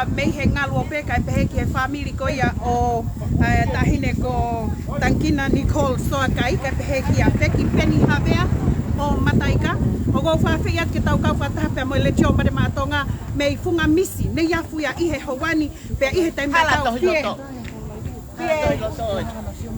a mehe ngalo peka e pehe ki he family ko ia o tahine ko Tankina Nicole Soakai ka pehe ki a Feki Penny Havea o Mataika. O go whawhi at ke tau kau whatahapea mo le tio mare mātonga me i funga misi ne iafu ia ihe hawani pea ihe taimi tau fie.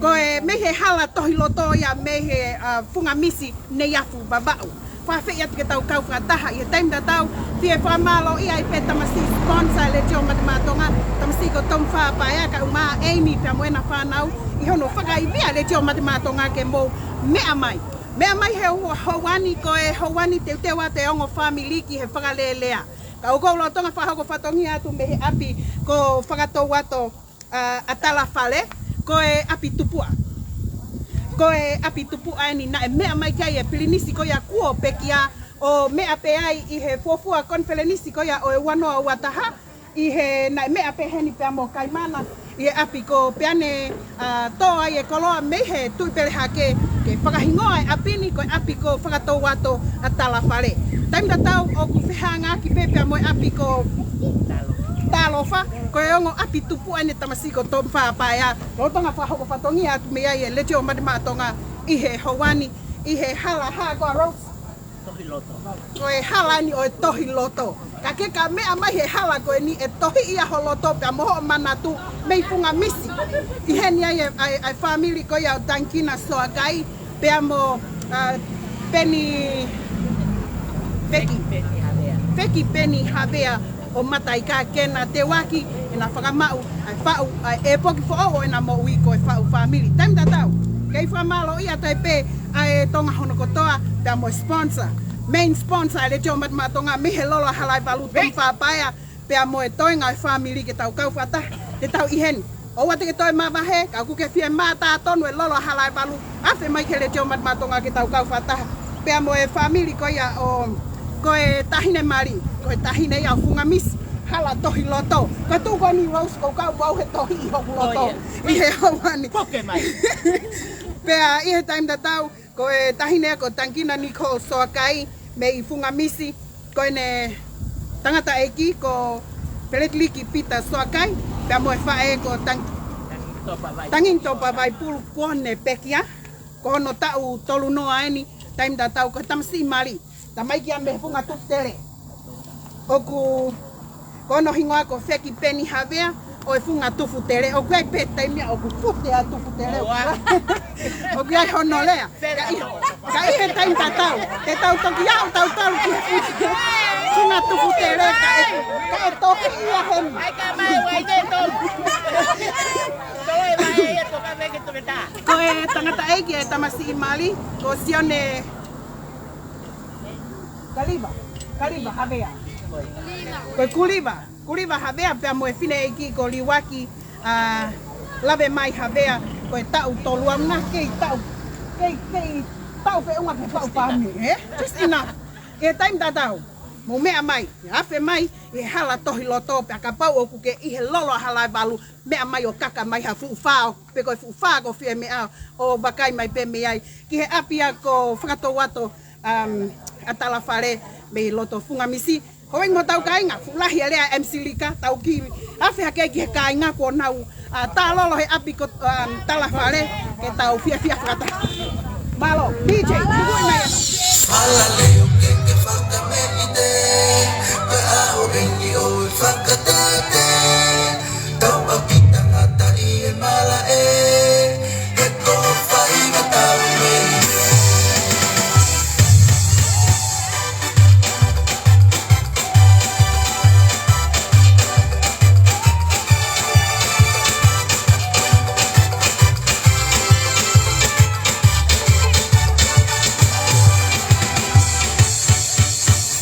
Ko e mehe hala tohi loto ia mehe funga misi ne iafu babau. Whawhi at ke tau kau whataha i taimi tau fie whamalo ia i pe tamasi sponsor le tio mare mātonga tamasi ko tom whapaya ka uma Amy pea moena whanau i hono whakaivia le tio mare mātonga ke mo mea mai. Mea mai he hawani ko e hawani te tewa te ongo family ki he whakalelea. Ka uko lo tonga whahoko whatongi atu me he api ko whakatou ato atala whale ko e api tupua. Ko e api tupua ni na e mea mai kai e pilinisi ko ia kuo pekia o mea pe ai i he fuafua konfelenisi ko ia o e wanoa wataha i he na mea pe heni pe amo kaimana i e api ko peane toa i e koloa mehe tuipele hake ke whakahingoa e apini ko e api ko whakatou ato atala whare. Taimda tau o ku whihanga ki pepea mo e api ko talofa ko e ongo api tupu ane tamasi ko tom whapaya. Rotonga whahoko whatongi atu mea i e lete o madematonga i he hawani i he hala ko a Rose. Tohi loto. Ko e hala ni o e tohi loto. Ka ke ka mea mai he hala ko e ni e tohi ia ho loto pea moho manatu mei funga misi. I he ni ai family ko ia o Tankina Soakai pea mo Penny Feki Penny Havea o Mataika kena te waki e na whakamau ai whau e poki fo o e na mo ui ko e whau family. Taim tatau, kei whamalo ia tai pe ai tonga hono kotoa pea mo sponsor. Main sponsor le tio matonga mihe lolo halai valu tom whapaya pea mo e toinga ai family ke tau kau whata te tau iheni. O wate ke toi mawahe, ka kuke fie mata tonu e lolo halai valu afe mai ke le tio matonga ke tau kau whata pea mo e family ko ia o ko e tahine mari, ko e tahine ia funga misi, hala tohi loto. Ko tuko ni Rose ko kau wau he tohi i hoku loto. I he hawani. Poke mai. Pea i he taim tau, ko e tahine ko Tankina Nicole Soakai, me i funga misi, ko e ne tangata eki ko Peletliki Pita Soakai, pea mo e whae ko Tangin topa vai pulu kuone pekia, ko hono tau tolu noa eni, taim tau ko tamsi mari. Tamai ki ame funga tutele. Oku kono hingoa ko Feki Penny Havea o e funga tufu tere. Oku ai peta imia oku fute a tufu tere. Oku ai hono lea. Ka ihe taim tatau. Te tau toki au tau ki funga tufu tere. Ka e toki ia hemi. Ai ka mai wai te toki. Toi mai e toka veke tuketa. Ko e tangata eiki e tamasi i mali. Ko sione Kaliba Havea. Ko Kuliva Havea pea mo e whine eki ko liwaki lave mai Havea ko e tau tolua nga kei tau pe unga ke pau pami, just enough. E taim tatau, mo mea mai, afe mai, e hala tohi loto pea ka pau oku ke ihe lolo halai balu, mea mai o kaka mai ha fuufao, pe ko fuufaa ko fie mea o bakai mai pe meai, ki he apia ko whakato wato atala whare me loto funga misi. Hoi mo tau kainga, fulahi alea MC Lika, tau ki afi hake ki he kainga ko nau tā lolo he api ko tala whare ke tau fia whakata. Malo, DJ, tugui mai ana. Fala leo que whakame i te, ka aho ringi o i whakatate. Tau apita ngata i e mala e, he ko whaiva tau me i te.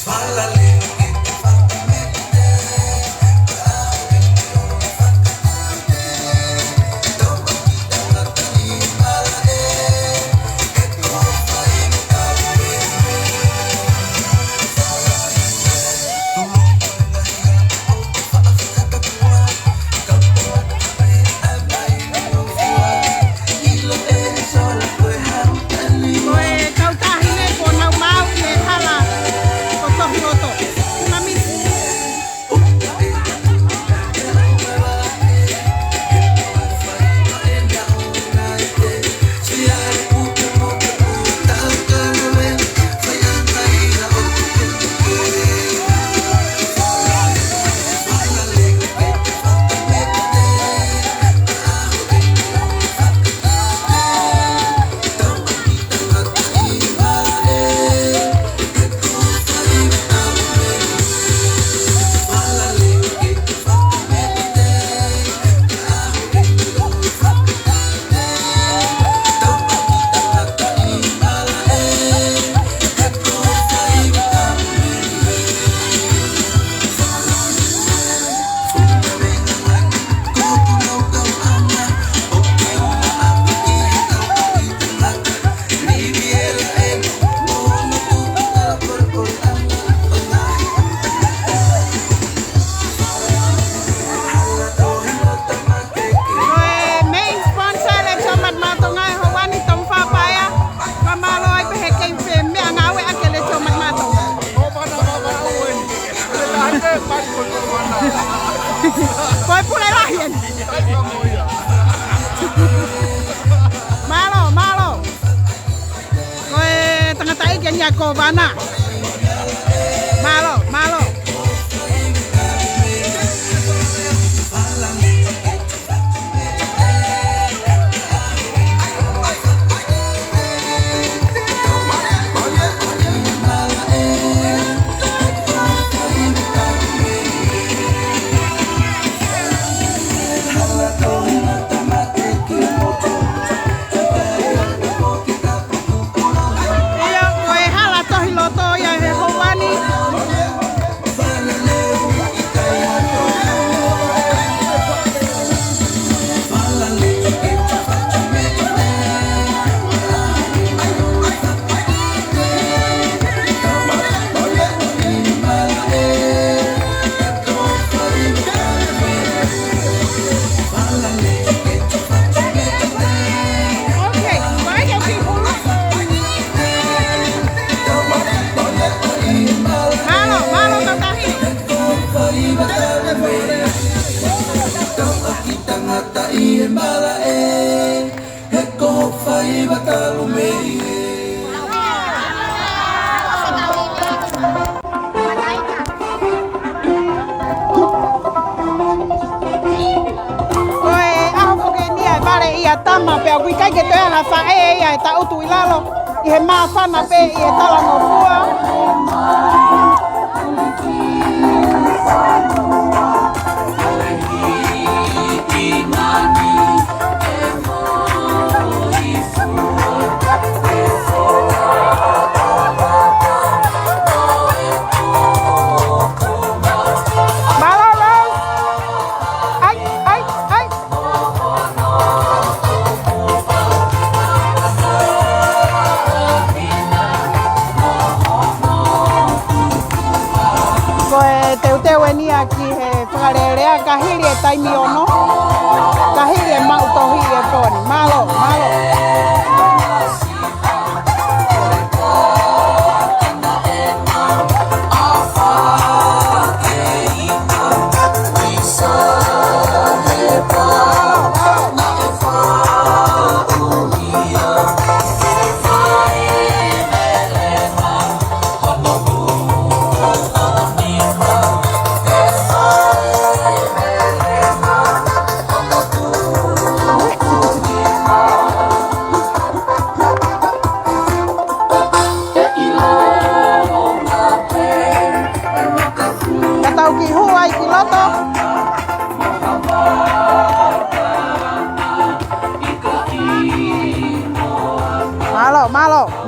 Fala leo que whakame i te, Koe pule lahien. Malo, malo. Koe tangata ikan ya ko bana. Malo, malo. Tama pe agui kai ke te ala fa e ta utu ilalo I he ma fana pe I he tala no fua Aquí he whakarerea kahiri e taimi ono kahiri e mautohi e poni malo, malo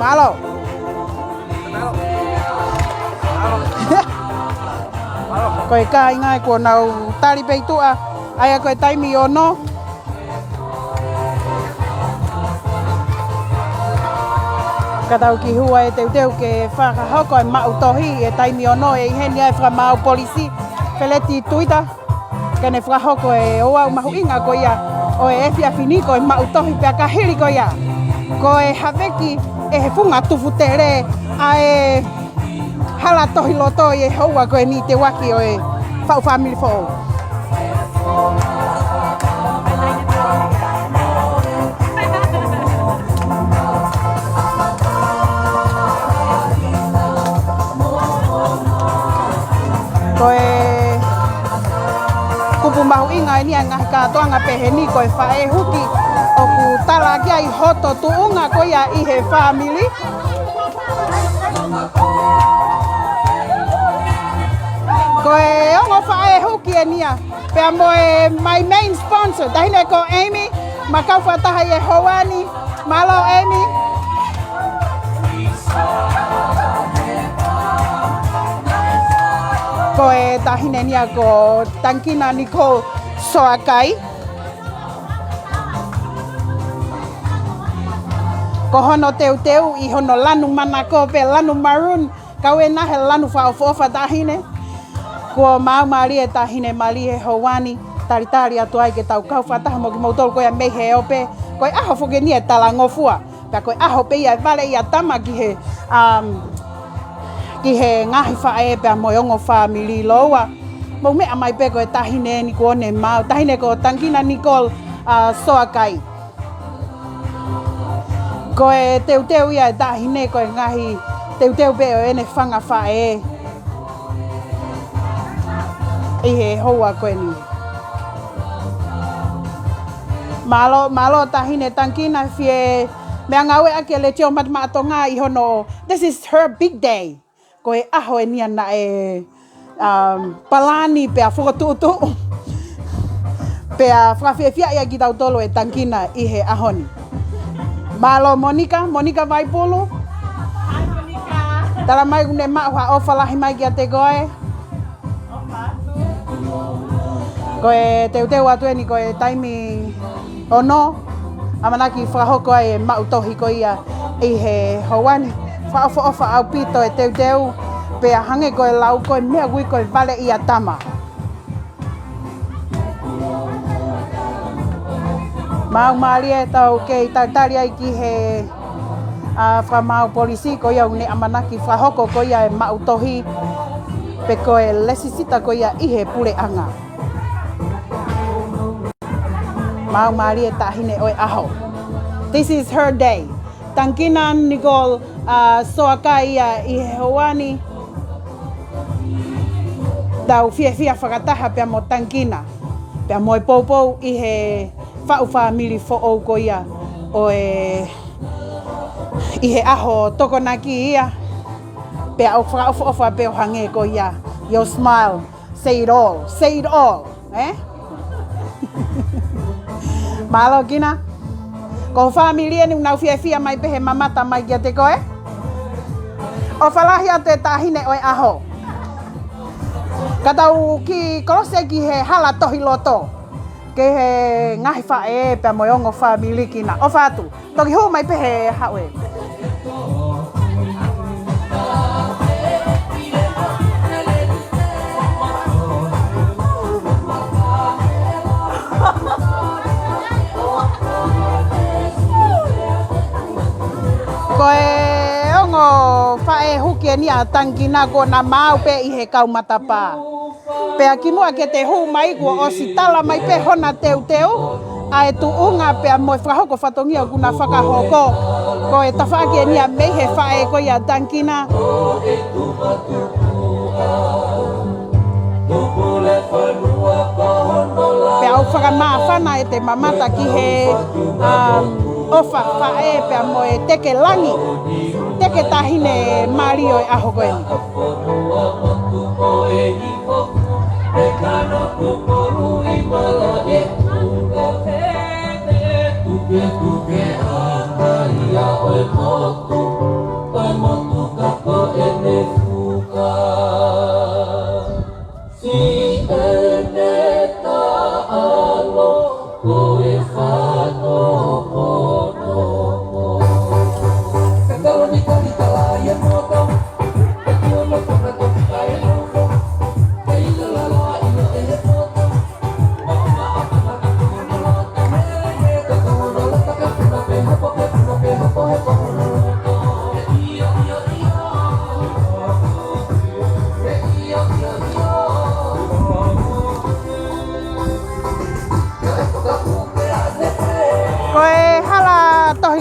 Malo. Koe ka inga ko nau tari peitua ai koe taimi ono. Katau ki hua e teu ke whakahoko e mautohi e taimi ono e iheni ai whamau polisi Feleti tuita kene whakahoko e oau mahu inga ko ia o e ewhia finiko e mautohi pia kahiri ko ia. Ko e haveki e he funga tufu tere a e hala tohi loto e haua koe ni te waki o e whau family fo. Koe kupu mahu inga e nia ngahi katoanga pehe ni koe whae huki o ku tala kia I hoto tuunga ko ia I he family. Ko e ongo whae huki e nia. Pea mo e my main sponsor. Tahine ko Amy. Makau whataha e Howani. Malo Amy. Ko e tahine nia ko Tankina Nicole Soakai. Ko hono teu I hono lanu manako pe lanu maroon kau e nahe lanu whaofofa tahine. Ko mau mari e tahine mali e Howani taritari atu ai ke tau kau whataha mo ki mautolu koe a mehe ope. Koe aho whoke ni e tala ngofua. Pea koe aho pe ia vale ia tama ki he ngahi whae pea mo ongo family loa. Mo me amai pe ko e tahine ni ko ne mau. Tahine ko Tangina Nicole Soakai. Ko e teu ia e tahine ko e ngahi teu pe o ene whanga whae. I he hoa koe ni. Malo tahine Tangina fie mea ngau e ake le teo matmatonga I hono. This is her big day. Ko e aho e nia na e palani pe a whakatutu. Pe a whakawhiawhia ia ki tau tolo e Tangina I he ahoni. Malo Monica Vaipulu. Hi, Monica. Tara mai kune maua o whalahi mai ki a te goe. Koe teu atu ni koe taimi ono. Amanaki whakahoko ai e mautohi ko ia I he hauani. Whaofa au pito e teu. Pea hange koe lau koe mea gui koe vale ia tama. Mau maari e tau kei tautari ai ki he whamau polisi ko ia une amanaki whahoko ko ia e mautohi. Pe koe lesisita ko ia I he pure anga. Mau maari e tahine oi aho. This is her day. Tangina Nicole Soakai ia I he hoani. Tau fia whakataha pia mo Tangina. Pia mo e poupou I he whau whamili fo ko ia. O I he aho tokonaki ia. Pia au whakaufofa peo hange ko ia. Your smile. Say it all. Say it all. Eh? Malo kina. Ko familia ni unau fia mai pehe mamata mai kia te koe. O whalahi atu e tahine oi aho. Katau ki kolose ki he hala tohi loto. Ke he ngahi whae pia moiongo famili kina. O whatu. Toki hu mai pehe haue. Koe ongo whae hukia ni a Tangina ko na mau pe I he kaumatapa. Pea ki mua ke te hu mai kua o si tala mai pe hona teu. A e tu unga pea mo e whakahoko whatongia kuna whakahoko. Ko e tawhake ni a mei he whae ko I a Tangina. Pea au whakamaa whana e te mamata ki he ofa whae pea mo e teke langi. Teke tahine Mario e aho koe ni.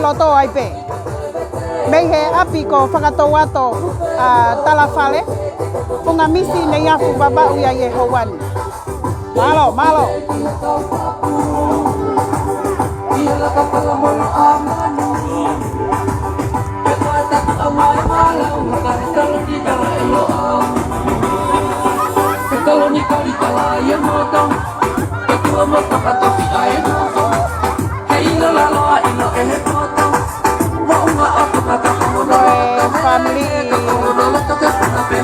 Loto ai pe. Mei he api ko whakatau ato talawhale. Punga misi nei afu babau ia ye hauani. Malo.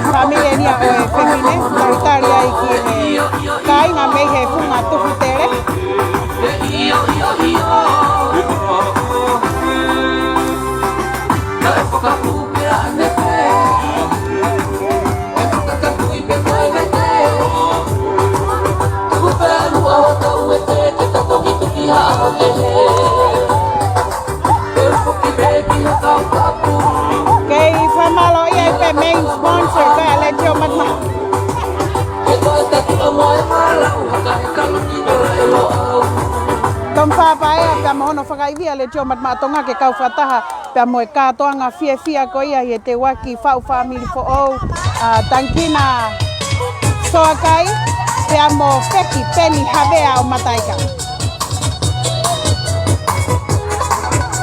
Family ni a oe femine, tautari ai ki e kai nga mei he funga tuku tere. Kay famalo ia pe main sponsor ka le tio matma. Tom whapaea pia mohono whakaivia le tio matmatonga ke kau whataha pia moe kātoanga fia ko ia he te waki whau family for all tankina soakai pia mo Feki Penny Havea o Mataika.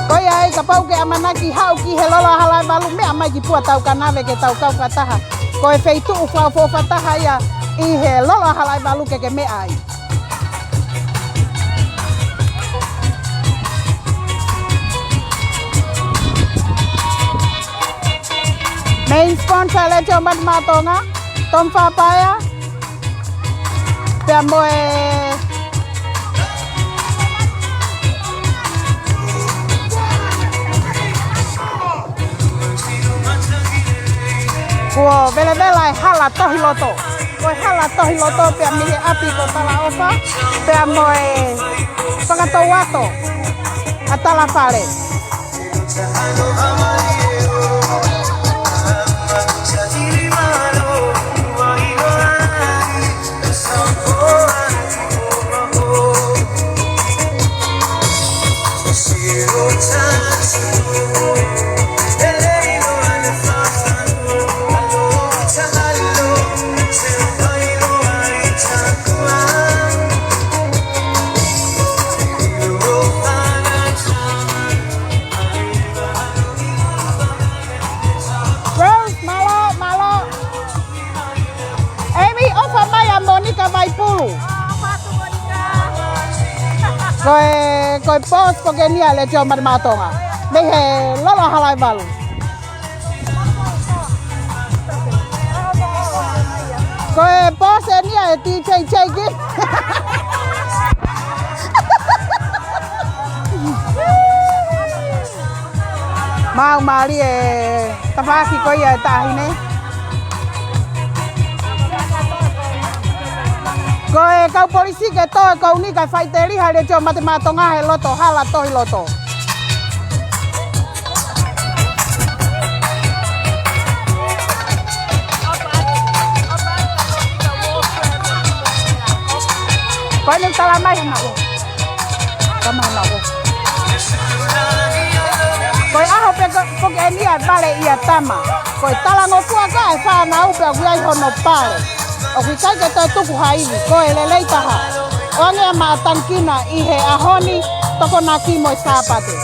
Ko ia ai ka pau ke amanaki hau ki he lola halai walu mea mai ki pua tau kanave ke tau kau whataha. Ko e wheitu u whau whataha ia i he lola halai walu ke mea ai. Main sponsor le tio matmatonga Tom Whapaea pia moe Kua vele e hala tohi loto. Koi hala tohi loto pia mihi api ko tala ofa. Pia moe whakatau ato a tala whare. Koi pos ko ke nia le tio matmatonga. Me he lola halai walu. Koi pos e nia e ti chei ki. Mau mari e tawaki ko ia tahine. Koe kau polisi ke toi kau ni kai whaiteri haere tio matematonga he loto hala tohi loto. Koe ni tala mai hana o. Kama hana o. Koe aho pe koke e nia vale ia tama. Koe tala ngopua ka e whana upe a guai hono pare. O ki kai ke toi tuku haiwi, ko e lelei taha. Oangia maa tankina i he ahoni toko nā ki moi sāpate.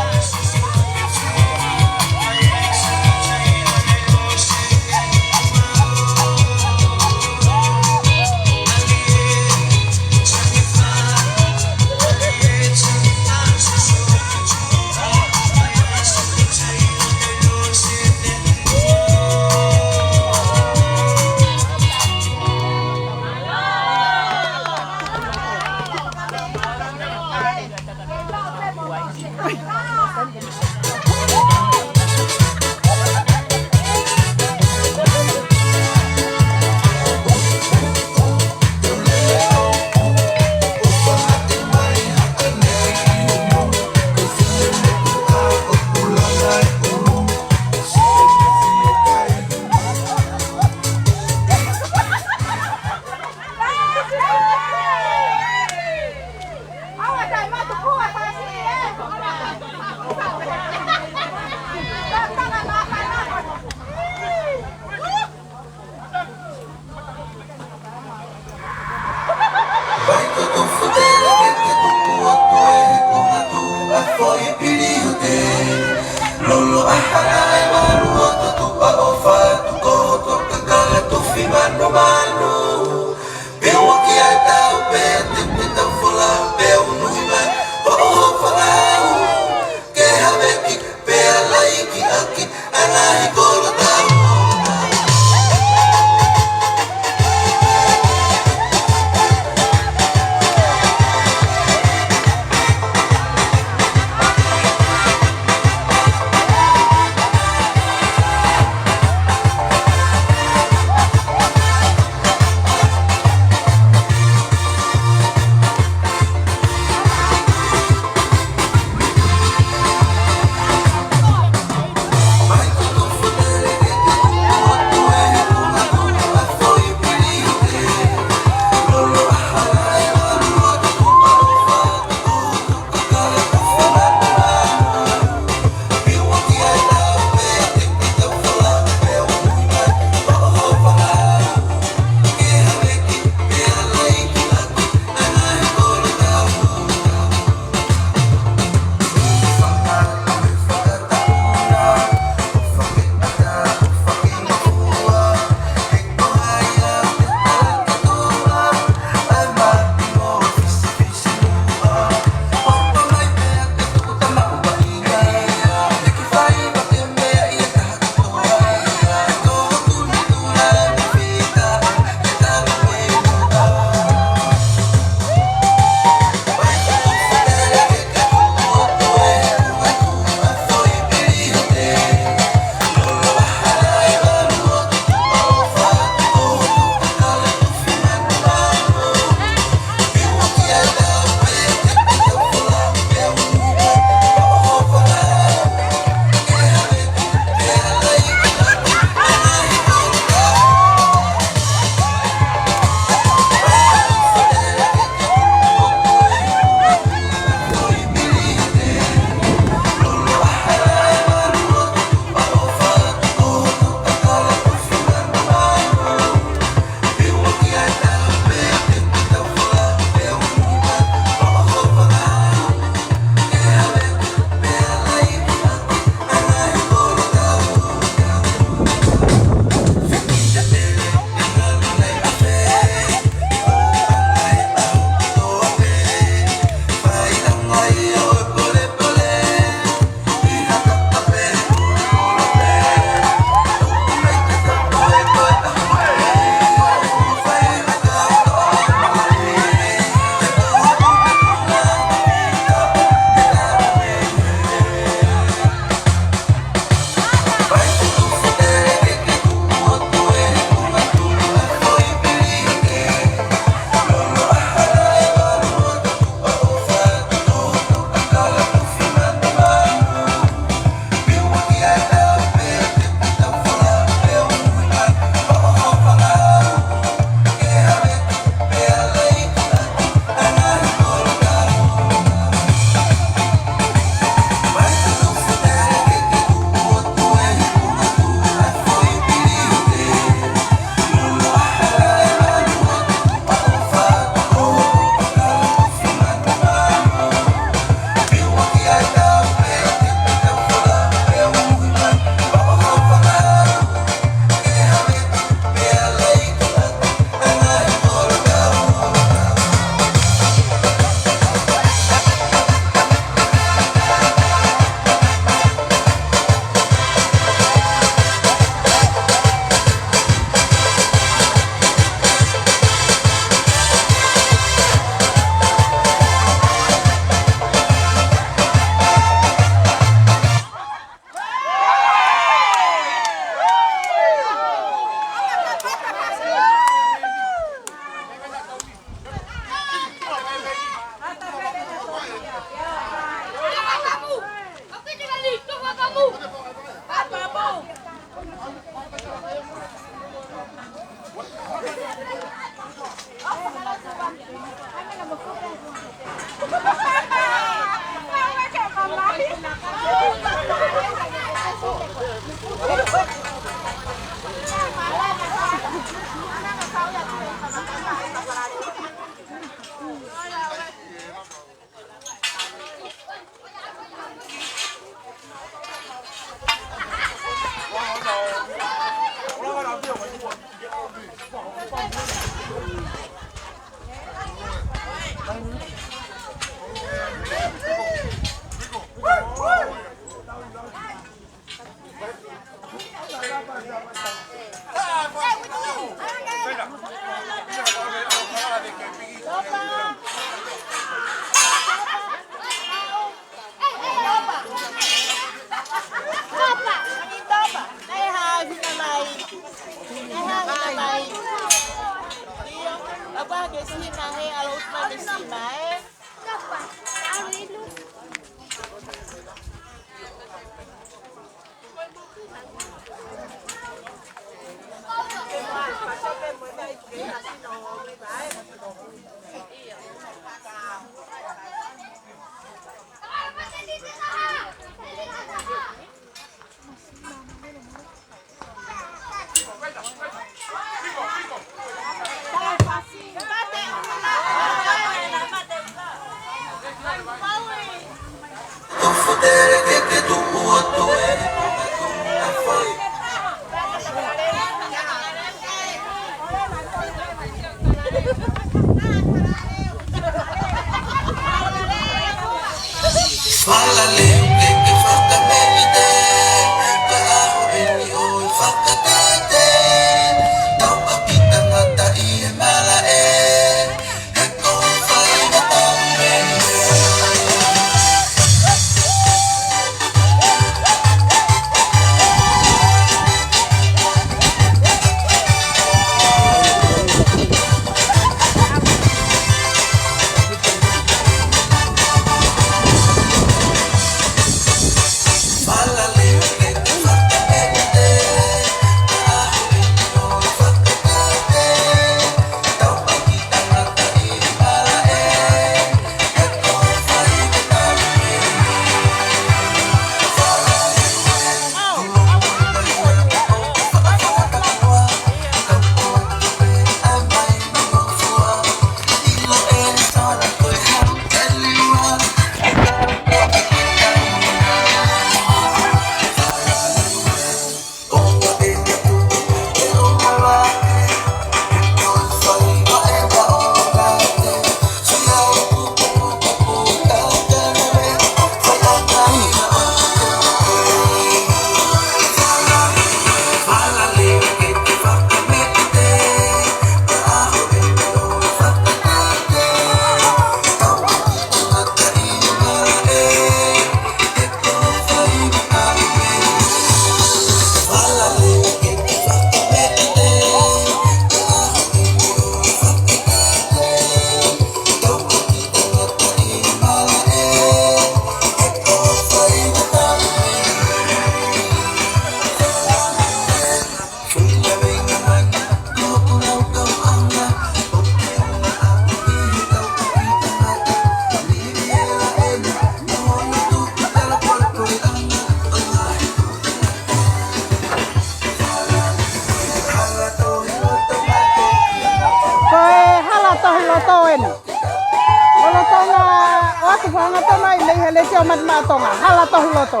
Hala tohiloto.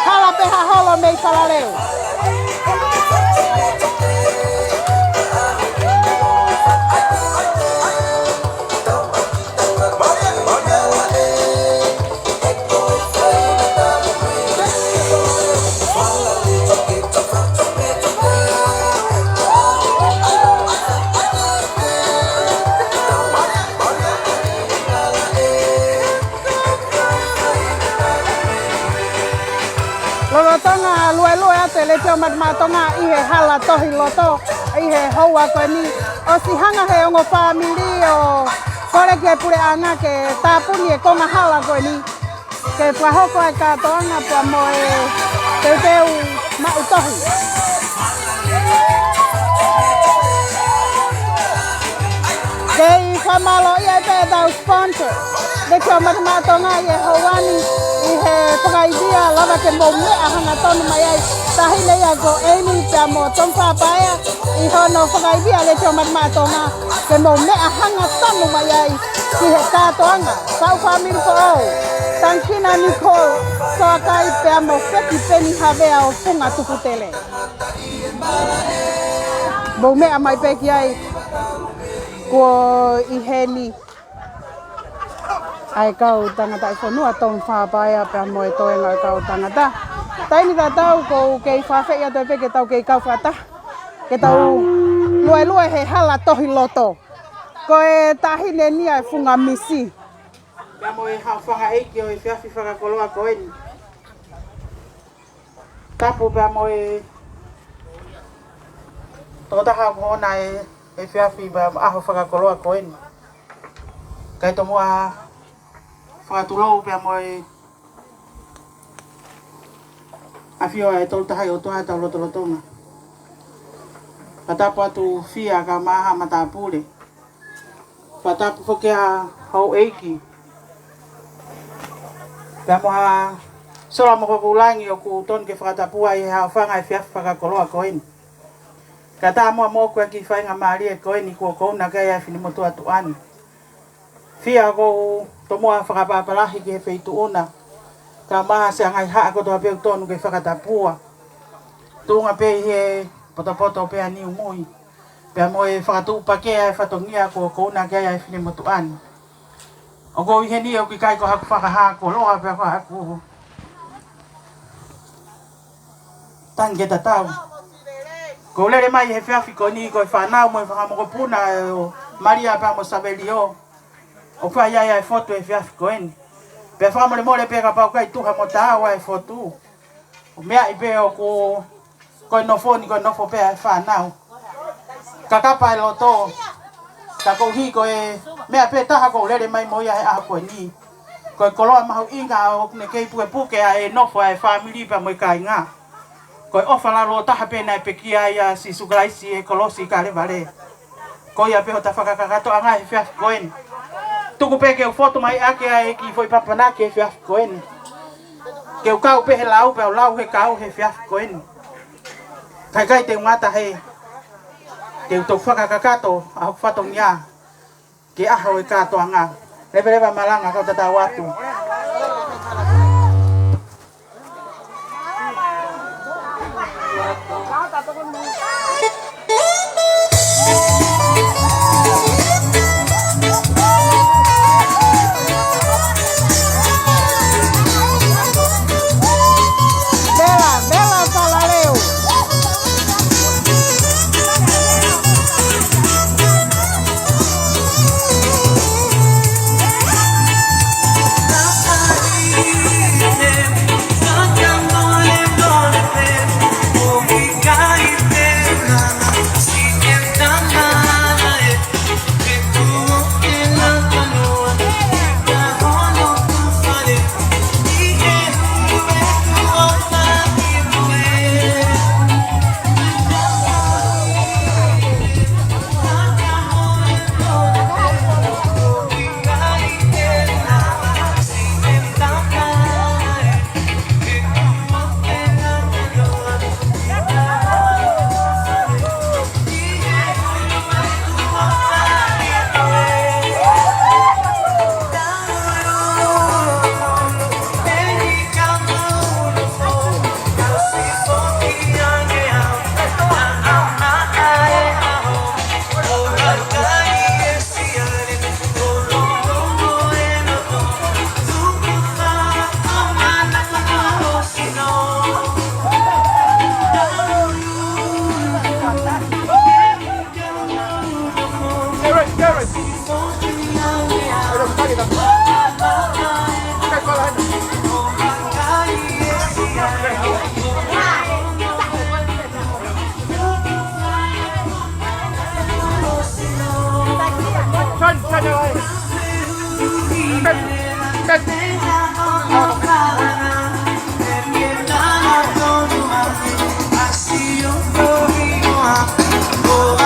Hala peha holo mei salaleu. Lolotonga lue ate le teo matmatonga ihe hala tohi loto ihe hoa koe ni o si hanga he ongo family o kore ke pure anga ke tapuni e konga hala koe ni ke pahoko e katoanga pa moe te teu ma utohi. whamalo ia pe tau sponsor. Le kia matamatonga i hawani i he whakaidea lava ke mo mea hanga tonu mai ai. Tahi nei a ko Amy pia mo tongwhapaya i hono whakaidea le kia matamatonga ke mo mea hanga tonu mai ai ki he tātoanga. Tau whamiri ko au. Tankina Nicole soa kai pia mo wheki peni havea o punga tuputele. Mo mea mai peki ai ko i heni ai kau tangata i whanua tong whāpaya pia mo e toenga i kau tangata. Taini ka tau ko kei whawhai a toi peke tau kei kau whata. Ke tau lue he hala tohi loto. Ko e tahine nia e whunga misi. Pia mo e hao whanga eiki o e whiawhi whakakoloa ko eni. Tapu pia mo e tōtaha ko ona e whiawhi pia aho whakakoloa ko eni. Kai to mua whakatulou pia mo e awhio e tolutahai o toha tau lotolotonga. Patapu atu whia ka maha matapule. Patapu whakea hau eiki. Pia moha sola mo kulangi o ku ton ke whakatapua i hao whanga e whiawhi whakakoloa ko eni. Ka tā mua mōku e ki whainga maari e ko eni kua kouna kai e whini motu atu ani. Whia ko to mua whakapapalahi ki he wheitu ona. Ka maha se angai haa ko toa peu tonu ke whakatapua. Tūnga pe he poto pe ani umui. Pia mo e whakatupa ke e whatongia kua kouna kai e whini motu ani. O ko i he ni o ki kai ko haku whakaha ko loa pia ko haku. Tange ta tau. Ko lere mai he whiawhi ko ni ko i whanau mo i whakamoko puna o Maria pia mo sabeli o. O kwa ia e foto e whiawhi ko eni. Pia whamore more pe ka pau kai tuha mo tāua e foto. O mea i pe o ko i nofo ni ko i nofo pe e whanau. Kakapa e loto. Ka ko hi ko e mea pe taha ko lere mai mo ia he aha ko ni. Ko e koloa mahu inga o ne kei puke a e nofo e family pa mo i kai ngā. Ko e ofa laro taha pe na e pekia ia si sugalaisi e kolosi ka le vale. Ko ia pe ho ta whakakakato anga he whiawhi ko eni. Tuku pe ke u foto mai ake a e ki foi papana ke whiawhi ko eni. Ke u kau pe he lau pe o lau he kau he whiawhi ko eni. Kai te ngata he. Ke uto whakakakato a huk whatongia ke aho e kato anga. Lewa malanga kau tata watu. Bela Salareu. Oh,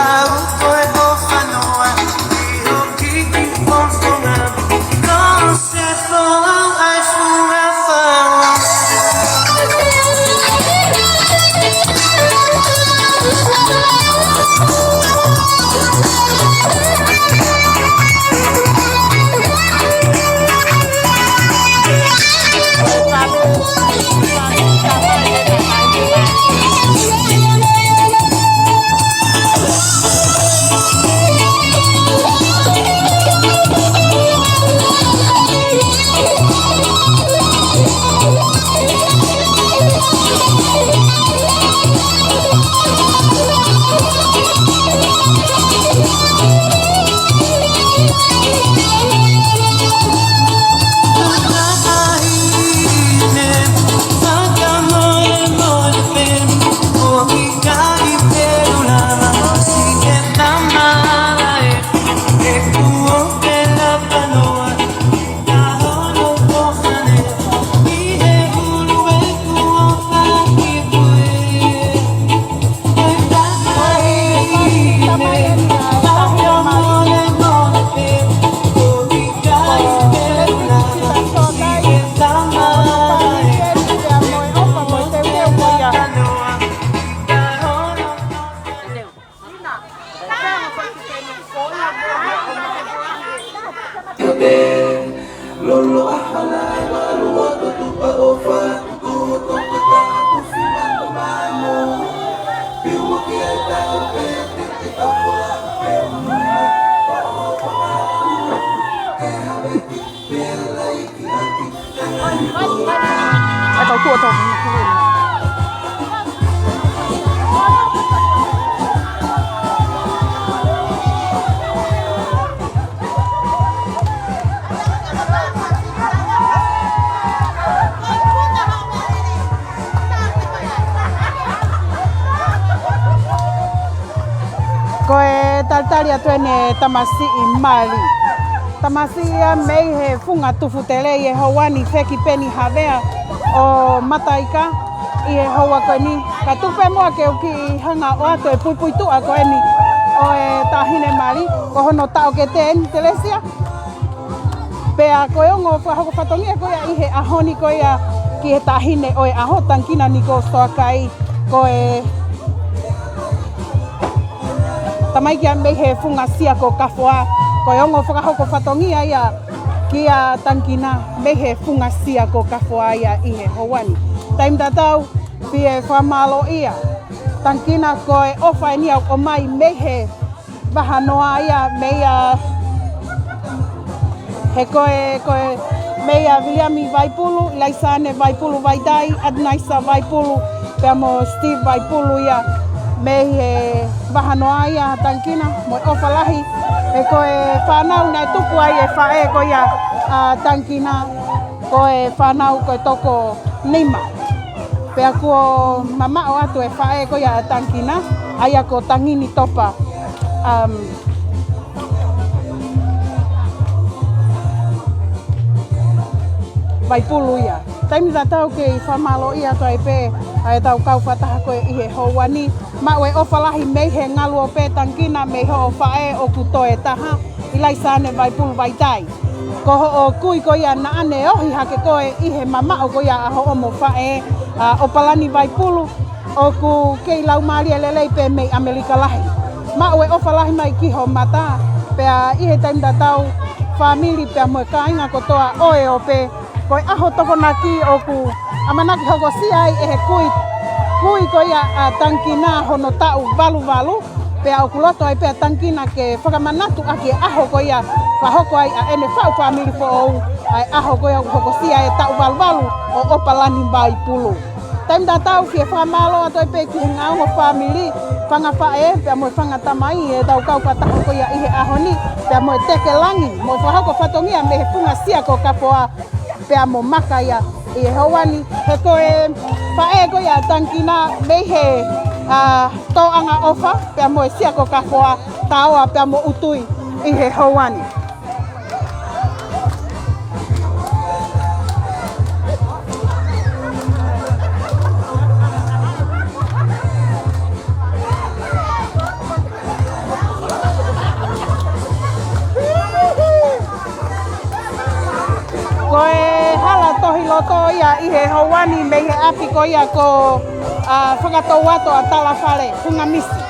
Ai tao tua tao ni ku ni. Koe taltali atu ene tamasi I Mali. Tamasi ia mei he funga tufu tele I he hawani feki peni havea o mataika I he hawa koe ni. Ka tupe moa ke uki hanga o ato e pui tua koe ni o e tahine Mali. Ko hono tao ke te eni telesia. Pea koe ongo whahoko whatongia koe I he ahoni koe ki he tahine o e aho tankina ni ko stoakai koe tamai kia mei he funga sia ko kafoa ko ongo whakahoko whatongia ia kia tankina mei he funga sia ko kafoa ia I he hawani. Taim tatau pie whamalo ia tankina koe ofa ni au o mai mei he wahanoa ia mei he koe mei Viliami Vaipulu, Laisane Vaipulu Vaidai, Adnaisa Vaipulu, pea mo Steve Vaipulu ia mei he wahanoa ia tankina mo ofa lahi e koe whanau nei tuku ai e whae ko ia tankina koe whanau koe toko nima. Pea kuo mamao atu e whae ko ia tankina aia ko tangini topa Vaipulu ia. Taimi ta tau ke I whamalo ia koe pe ai tau kau whataha koe I he houani. Ma ue ofa lahi mei he ngalu o pe tankina mei ho o whae o kutoe taha I Laisane Vaipulu Vaidai. Ko ho o kui ko ia na ane ohi hake koe I he mamao ko ia aho o mo whae o Palani Vaipulu o ku kei lau maari lelei pe mei Amerika lahi. Ma ue ofa lahi mai ki ho mata pea I he taimi ta tau famili pea mo kainga ko toa oe o pe koe aho toko na ki o ku amanaki hoko siai e he kui ko ia tankina hono tau valu pea o kuloto ai pea tankina ke whakamanatu ake aho ko ia whahoko ai a ene whau famili po ou ai aho ko ia hoko siai e tau valu o Opalani Vaipulu. Taim da tau fie whamalo atoi pe ki ngau o famili whanga whae pea mo whanga tamai e tau kau whataho ko ia I he aho ni pea mo teke langi mo whahoko whatongia me he punga sia ko kapoa pea mo maka ia I he hawani he koe whae ko ia tankina mei he toanga ofa pea mo e sia ko kafoa taoa pea mo utui I he hawani. Koe hala tohi loto ia I he hawani mei he api ko ia ko whakatau ato a talawhare, funga misi.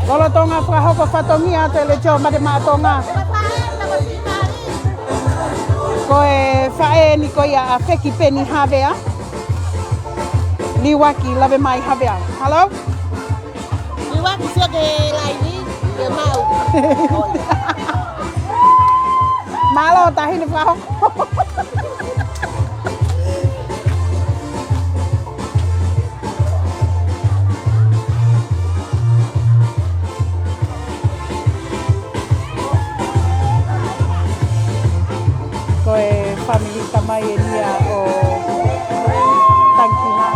Kolo tonga whakahoko whatongia ato le teo madema tonga. Koe whae ni ko ia a wheki peni havea. Liwaki lave mai havea. Hello? Liwaki sia ke laini ke mau. Malo tahini whakahoko. Koe family tamai e nia o tankina.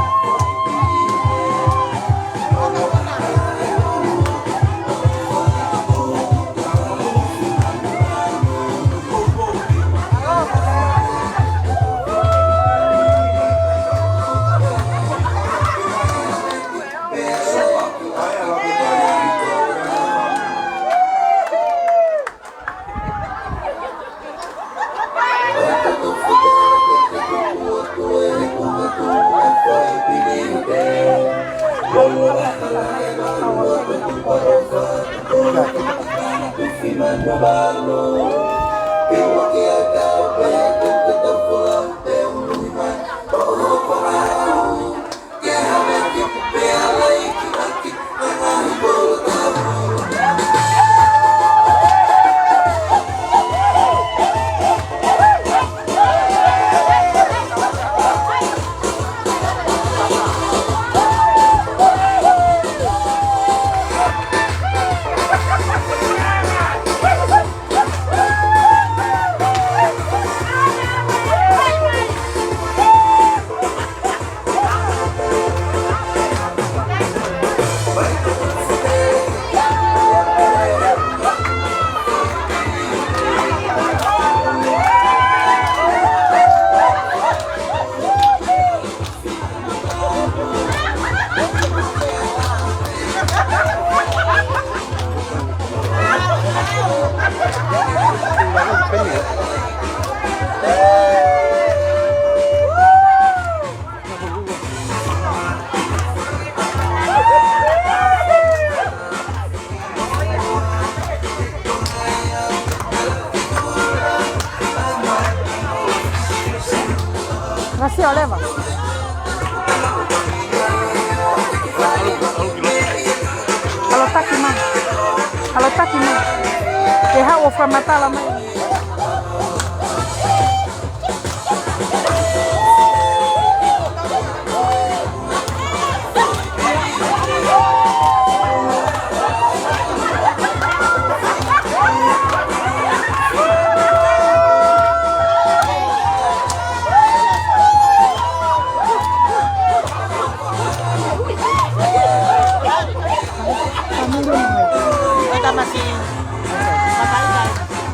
Kau Masih oleh, Pak. Kalau tak gimana? Kalau tak gimana? Deha offer mata lama.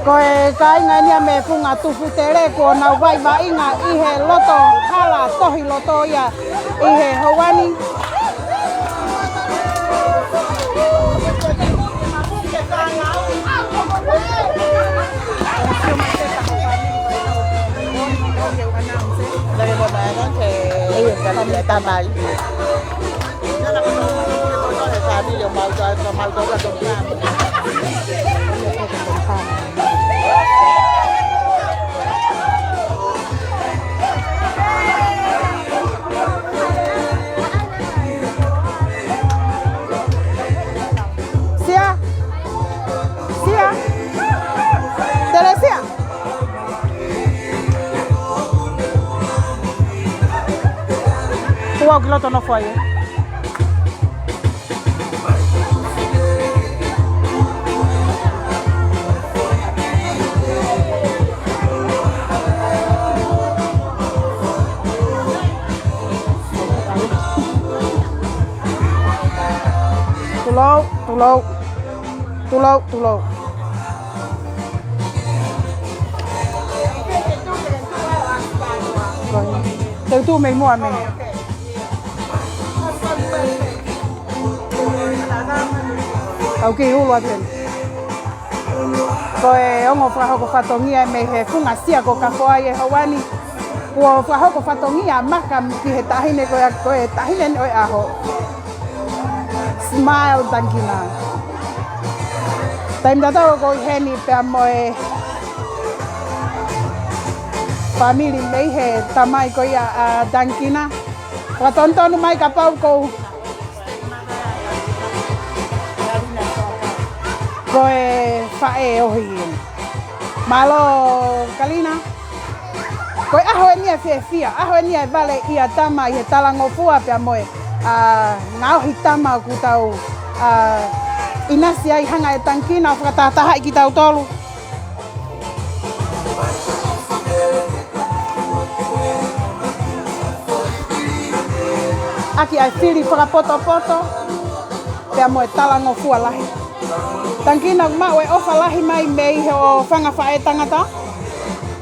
Koe kai ngai nia me funga tufu tere ko na vai va inga ihe loto hala tohi loto ya ihe hawani Dari mana kan ke kalau dia tambah. Kami yang mau ke Dongkram. Teresia Tuwa giloto no foi Tulou. Từ tu mình mua mình. Tao kêu luôn tiền. Rồi ông ngọc phật học phật nghe mày hệ phun ngã xia của cà phê ấy Hawani. Của phật học phật nghe mắc cầm khi hệ tahi này coi tahi này oi aho. Smile tangkina. Time đó tao coi heni pe moi family mấy hệ tamai coi tangkina. Và tonton mai kapau ko. Coi fae ohin. Malo kalina. Coi ahoe nia fia, ahoe nia vale ia tamai he talangofua pe moi. Ngau hitama ku tau inasia i hanga e tangkina whakatataha i ki tau tolu. Aki ai whiri whakapoto-poto pea mo e talango fua lahi. Tangkina mau e ofa lahi mai mei he o whangawha e tangata.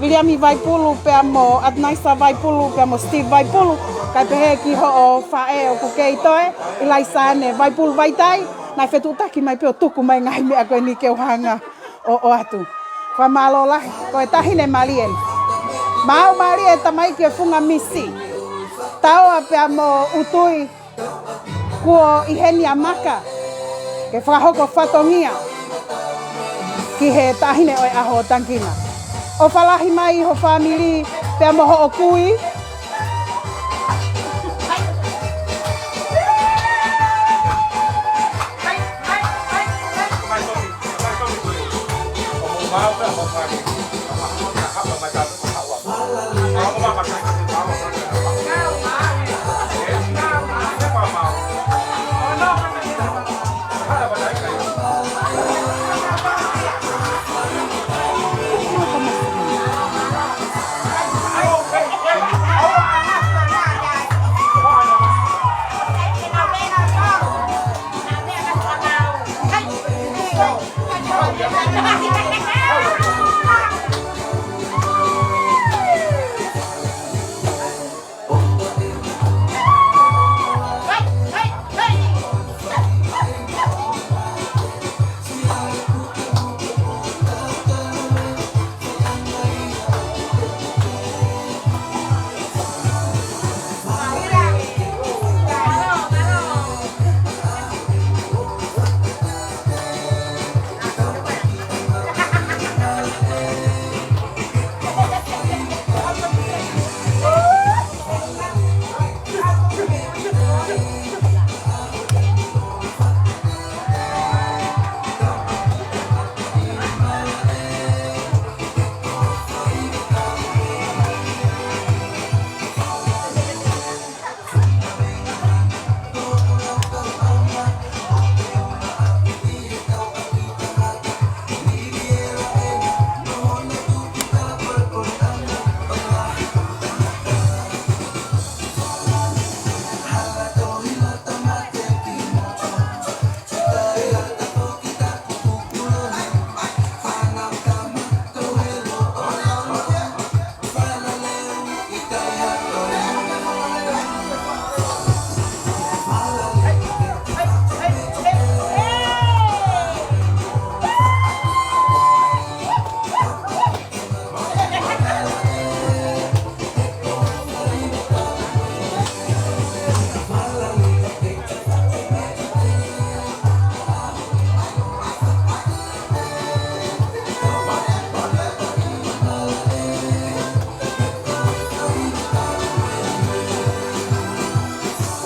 Williami Vaipulu pea mo Adnaisa Vaipulu pea mo Steve Vaipulu. Kai pehe ki ho o whae o kukei toe i lai sane Vaipulu Vaitai. Nai whetutaki mai peo tuku mai ngai mea koe ni keo hanga o atu. Whamalo lahi, koe tahine malien. Mau malie tamai ke funga misi. Taua pea mo utui kuo iheni a maka. Ke whahoko whatongia. Ki he tahine oi aho tangkina. O whalahi mai ho family pea mo ho o kui.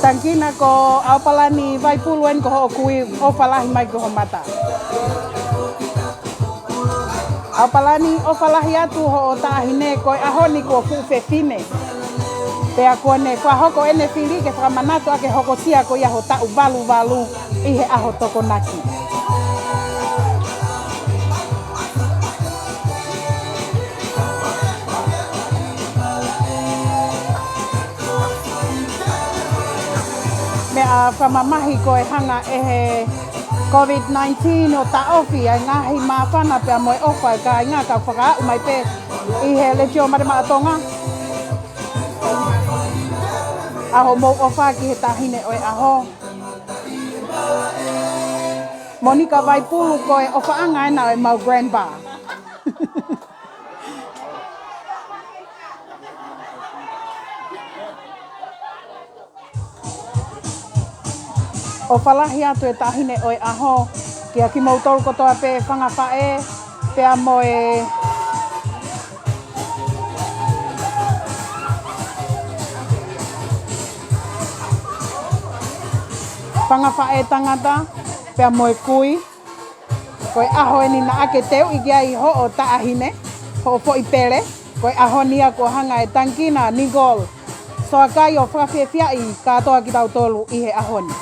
Tangkina ko Aupalani vai puluen ko ho kui ofalahi mai ko mata. Aupalani ofalahi atu ho tahine ko ahoni ko fu fefine. Pe akone kwa hoko ene fili ke framanato ake hoko sia ko ya hota ubalu ihe aho toko naki. Me a whamamahi ko e hanga e COVID-19 o taofi ai ngahi mawhana pia moe ofa ka ngā ka whaka umai pe i he lechio marima atonga. Aho mou ofa ki he tahine oe aho. Monika vai pulu ko e ofa anga ena e mau grandpa. O whalahi atu e tahine oi aho, kia ki mau tolu kotoa pe whangawhae, pea moe whangawhae tangata, pea moe kui, koe aho e ni na ake teu i kia i ho o taahine, ho o fo i pere, koe aho nia ko hanga e Tangkina, Nigol, soa kai o whakawhiawhia i katoa ki tau tolu i he ahoni.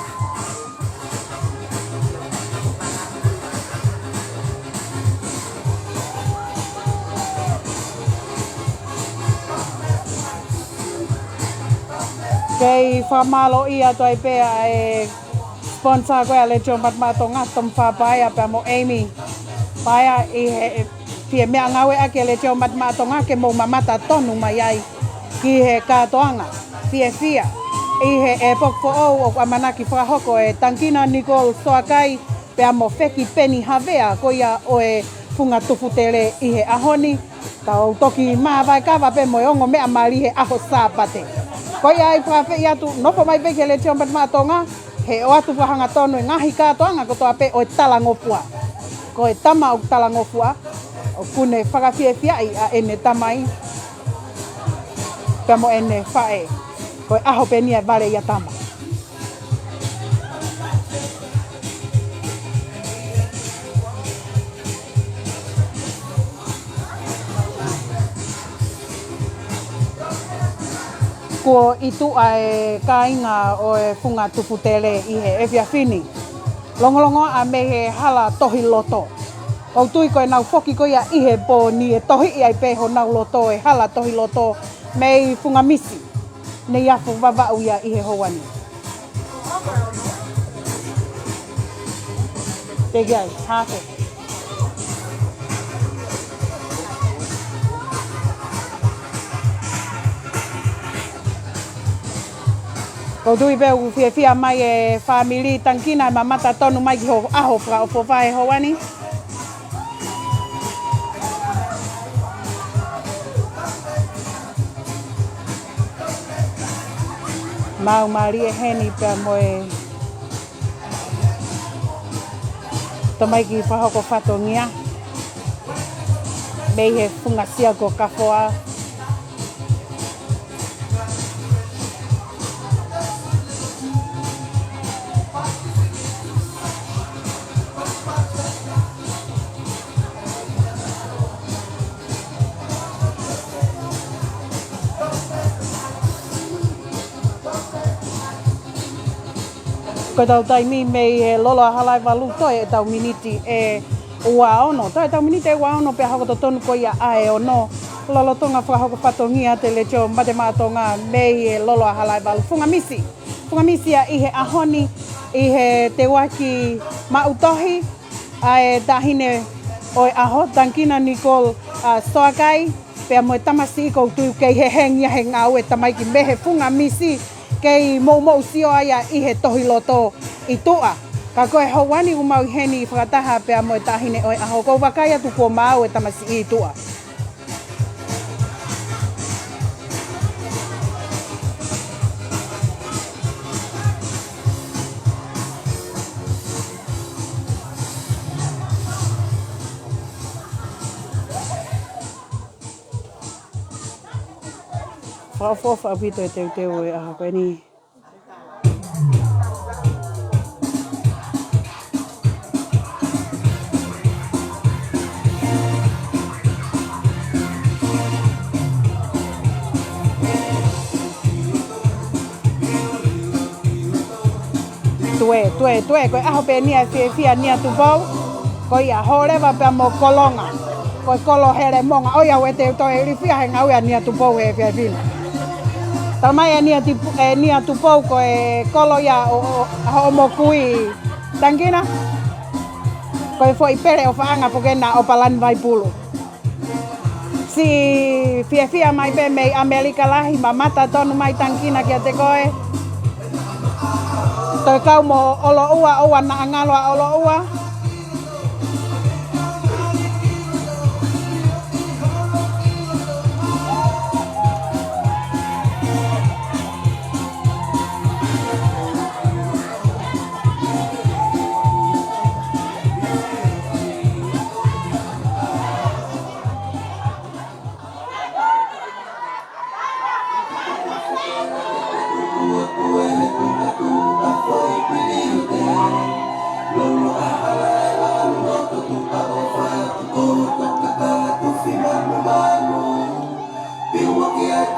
Kei whamalo ia toi pea e sponsor koe a lechio matmato ngatom whapaia pea mo Amy. Paia i he fie mea ngawe ake lechio matmato ngake mo mamata tonu mai ai ki he katoanga. Fie. I he e pokfo o amanaki whahoko e Tangkina Nicole Soakai pea mo Feki Penny Havea ko ia o e funga tufutere i he ahoni. Tau toki maa vai kawa pe mo ongo mea mari he aho sāpate. Koi ai whawhi i atu, nopo mai peke le teo matmatonga, he o atu whahanga tonu e ngahi katoanga ko toa pe o e talangofua. Ko e tama o talangofua, o kune whakawhiawhiai a ene tamai, pia mo ene whae, ko e aho pe nia vare ia tama. Ko itu ai kainga o e funga tuputele i he e whiawhini. Longolongo a me he hala tohi loto. O tui koe nau whoki ko ia i he po ni e tohi i ai peho nau loto e hala tohi loto me i funga misi. Ne iafu wawau ia i he houani. Tegi ai, hake. Ko tui pēu whiawhia mai e whamiri Tangkina e mamata tonu mai ki ho aho wha o whawhae houani. Mau mari e heni pēr moe tamai ki whahoko whatongia. Mei he funga sia ko kafoa. Ko tau taimi mei he lolo halai walu toi e tau miniti e ua ono. Toi tau miniti e ua ono pe hako to tonu ko ia ae ono. Lolo tonga whahoko patongia te lechio matematonga mei e lolo halai walu. Funga misi a i he ahoni, i he te waki mautohi, a e tahine o e aho Tangkina Nicole Soakai. Pea moe tamasi i koutu kei he hengia he ngau e tamai ki mehe funga misi. Kei mou sio aia i he tohi loto i tua. Ka koe hauani umau heni i whakataha pea moe tahine oi aho. Kou wakai atu kua mau e tamasi i tua. Whaofofa apito e teu e aho koe ni. tue ko aho pe nia fia nia tu bau ko ia hore va pe mo kolonga ko kolo here monga o ia wete to e fia he ngau nia tu bau e fia fina tamai nia tu bau ko e kolo ia o mo kui tangina ko e foi pere o faanga porque na o palan vai pulu si fia mai pe me Amerika lahi mamata tonu mai tangina kia te koe toi kau mo olo ua na angalo olo ua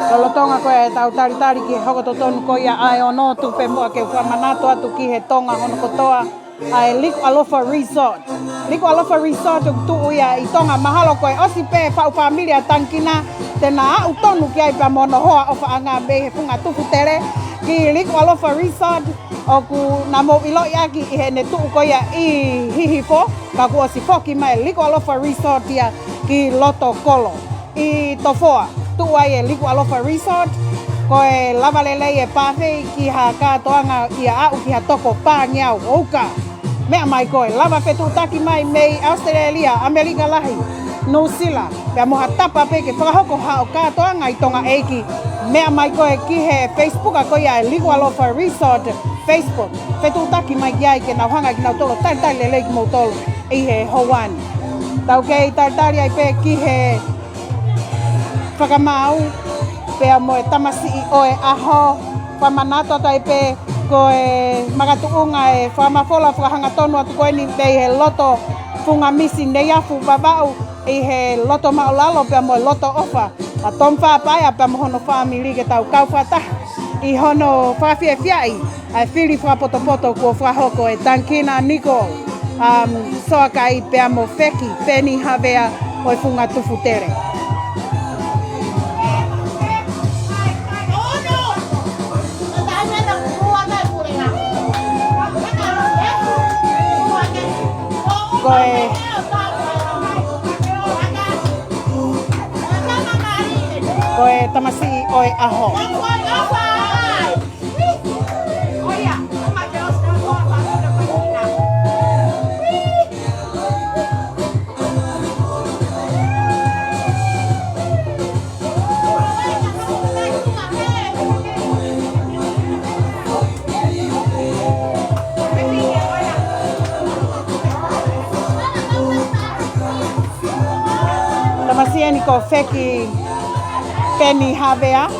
Kalau tonga koe tau tari ki hoko to tonu ko ia ai ono tu pe mo ke fa manato atu ki he tonga hono kotoa ai Liku Alofa Resort. Liku Alofa Resort tu ia i tonga mahalo koe osi pe fa familia tankina tena au tonu ki ai pa mono hoa o fa anga be he funga tufu tere ki Liku Alofa Resort o ku namo ilo yaki i he ne tu ko ia i hihifo ka ku osi foki mai Liku Alofa Resort ia ki Loto Kolo i Tofoa tu ai Liku Alofa Resort ko e lava lele e pafe ki ha ka toanga ia au ki ha toko pa ngiau oka mea mai ko e lava pe tu taki mai mei Australia Amerika lahi New Zealand pe mo hatapa pe ke whakahoko ha o ka toanga i tonga eiki mea mai ko e ki he Facebook a ko ia Liku Alofa Resort Facebook pe tu taki mai ki ai ke na hanga ki na tolo tai lele ki mo tolo i he Hawani tau ke tai ai pe ki he whakamau pea mo e tamasi i oe aho whamanato tai pe ko e magatuunga e whamafola whakahanga tonu atu koe ni pei he loto funga misi nei afu babau i he loto maulalo pea mo e loto ofa a tom whapaia pea mo hono whamili ke tau kau whataha i hono whawhia fiai ai whiri whapoto kua whahoko e Tankina Nicole soa kai pea mo wheki peni havea o e funga tufu tere. Koe tamasi oe aho. Tamasieni ko feki peni havea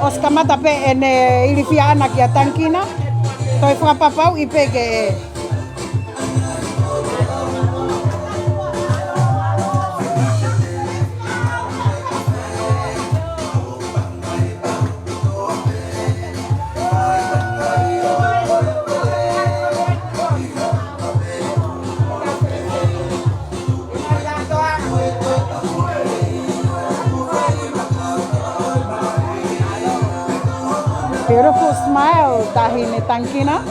os kamata pe ene ilifia ana kia Tankina toi whakapapau i peke beautiful smile dahil ni Tankina.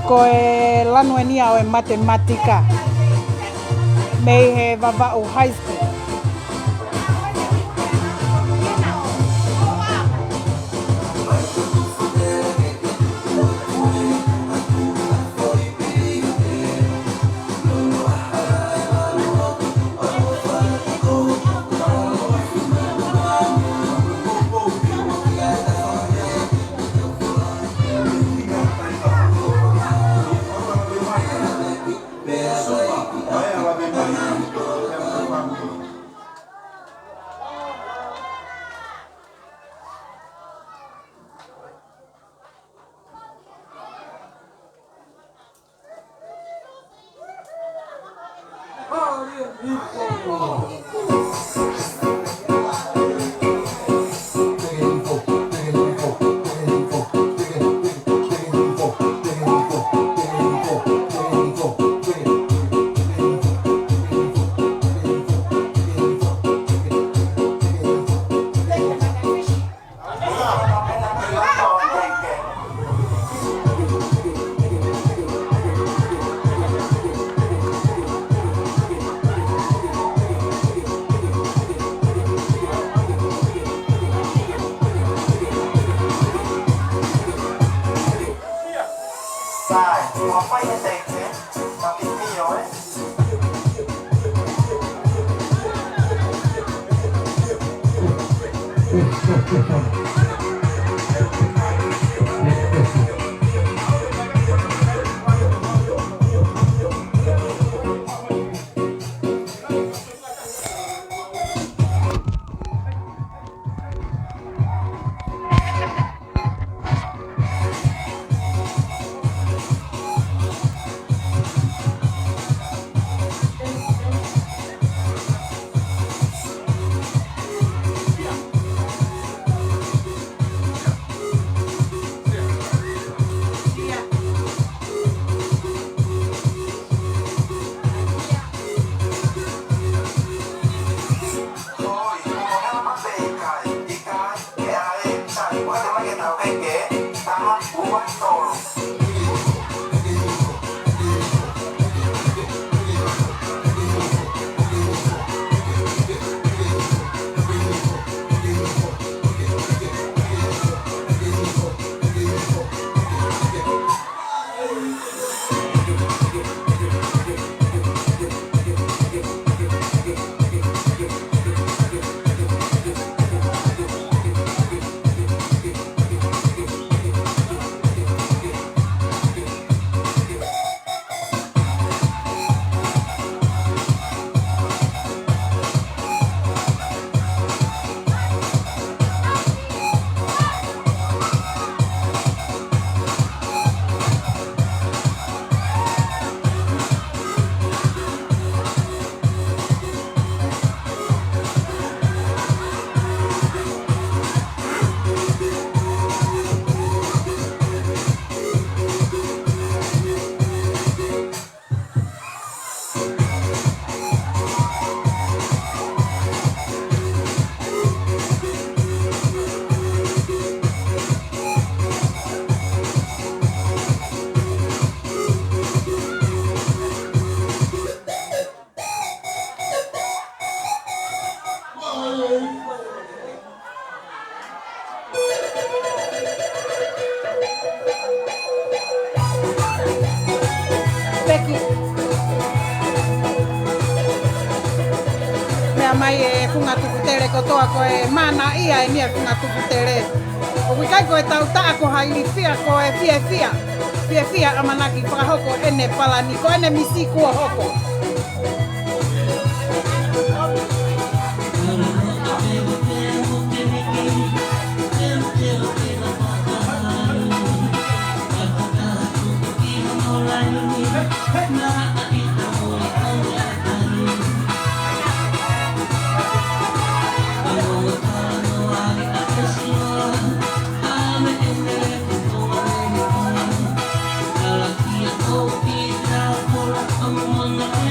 ko e lanuenia o e matematika. Mei he Vava'u High School. Mai e funga tukutere ko toa ko e mana ia e nia funga tukutere. O wikai ko e tau taa ko haili fia ko e fia. Fia amanaki whakahoko ene palani ko ene misi kua hoko. I'm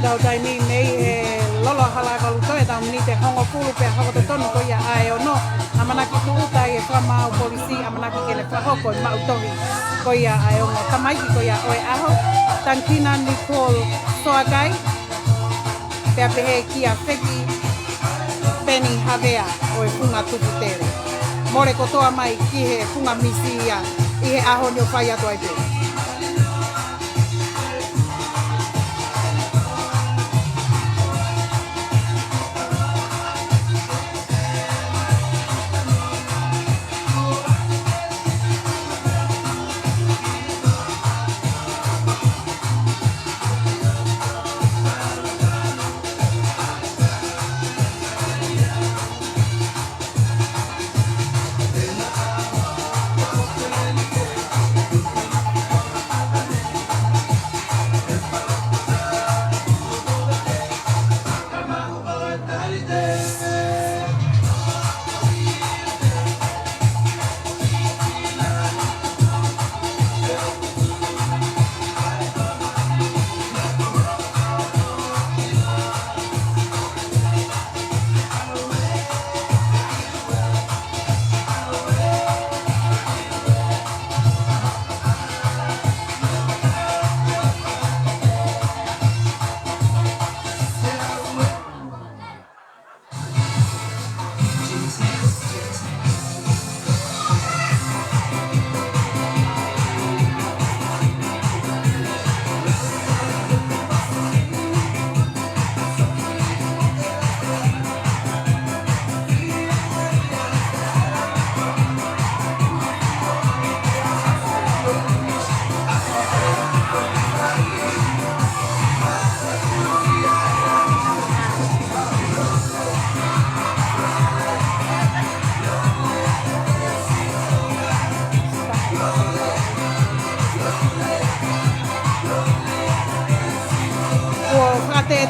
tau tai mi mei e lolo hala ka luto e tau ni te hongo pulu pe hako to tonu ko ia ai o no amana ki tu uta e fa mau polisi amana ki kele fa hoko ma utohi ko ia ai o tamai ki ko ia oi aho tankina Nicole Soagai pe apehe ki a feki Penny Havea o e funga tupu tere more kotoa mai ki he funga misi ia i he aho ni o whai ato ai pe.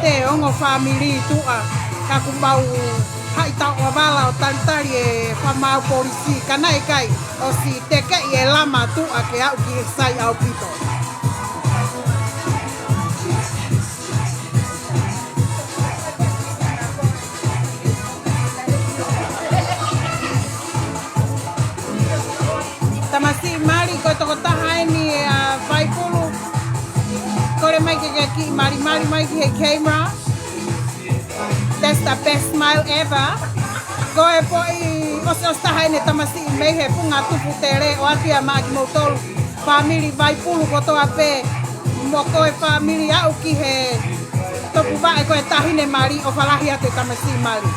Te ongo family tua ka kumbau hai tau o wala o tantari e whamau polisi kanai kai o si teke i e lama tua ke au ki e sai au pito. Tamasi mari ko toko taha ni vai pulu kore mai ke ki mari mai ki he camera. That's the best smile ever. Ko e po I os taha ne tamasi me he punga tupu tere o atia maki mo tolu family vai pulu ko to ape mo ko e family au ki he topu ba e ko e tahine mari o falahi ate tamasi mari.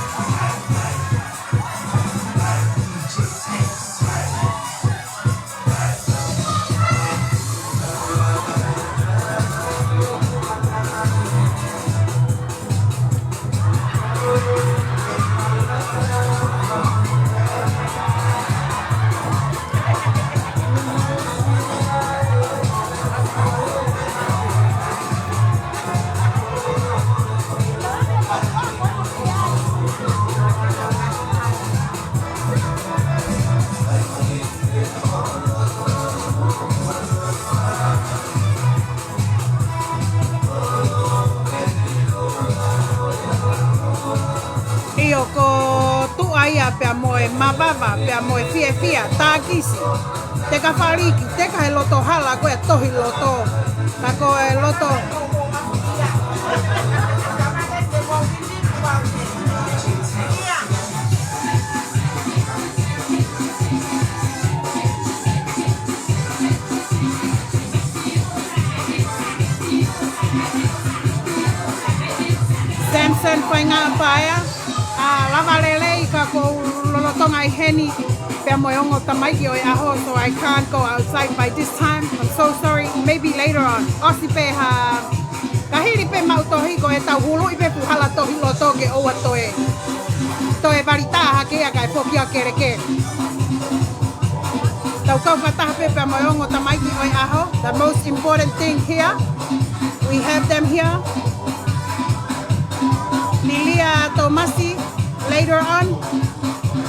Pea moe mavava, pea moe fia, tākisi. Te ka whariki, te ka he loto hala koe tohi loto. Ka koe loto. Samson whai ngā pāia. Lava lele ka ko lolotonga I heni pea moe ongo tamaiki o aho, so I can't go outside by this time. I'm so sorry. Maybe later on. Osi pe ha kahiri pe mautohi ko e tau hulu I pe puhala tohi loto ke oa toe varita hake a kai poki a kereke. Tau kau whataha pe pea moe ongo tamaiki o aho. The most important thing here, we have them here. Lilia Tomasi later on,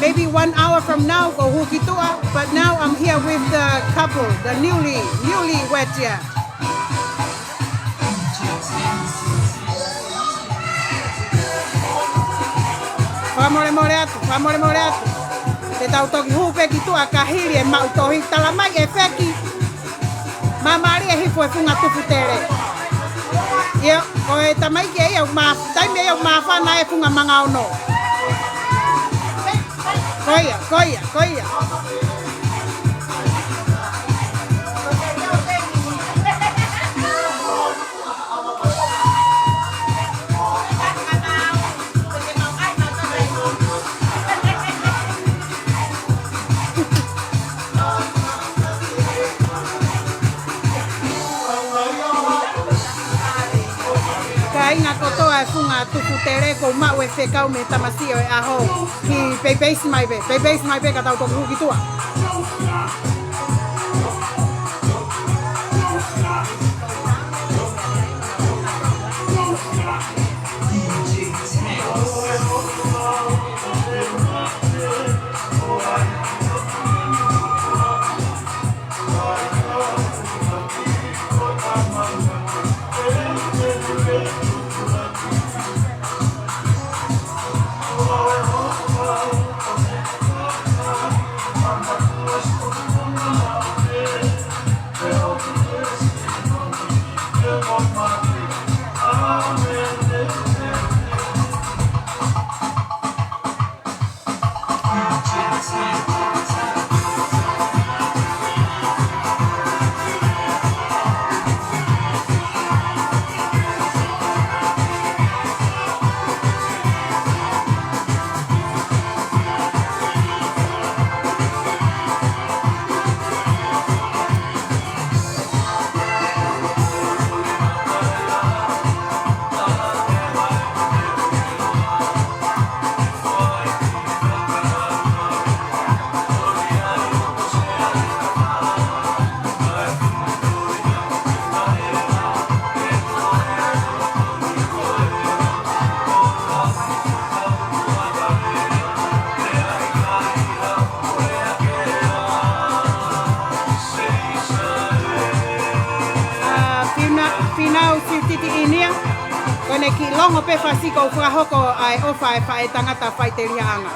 maybe 1 hour from now go Hukitua, but now I'm here with the couple, the newly wed here. more atu. Te tau toki hupeki tua kahiri e mau tohi talamai e feki. Mamari e hifu e funga tupu tere. Ia, o e tamai ke ia taime ia mawhana e funga manga ono. Koia. Inga kotoa e funga tuku tere ko mau e whekau me tamasio e aho ki pepeisi mai be ka tau toku huki tua. Kone ki longo pe fasiko whahoko ai ofa e whae tangata whai te ria anga.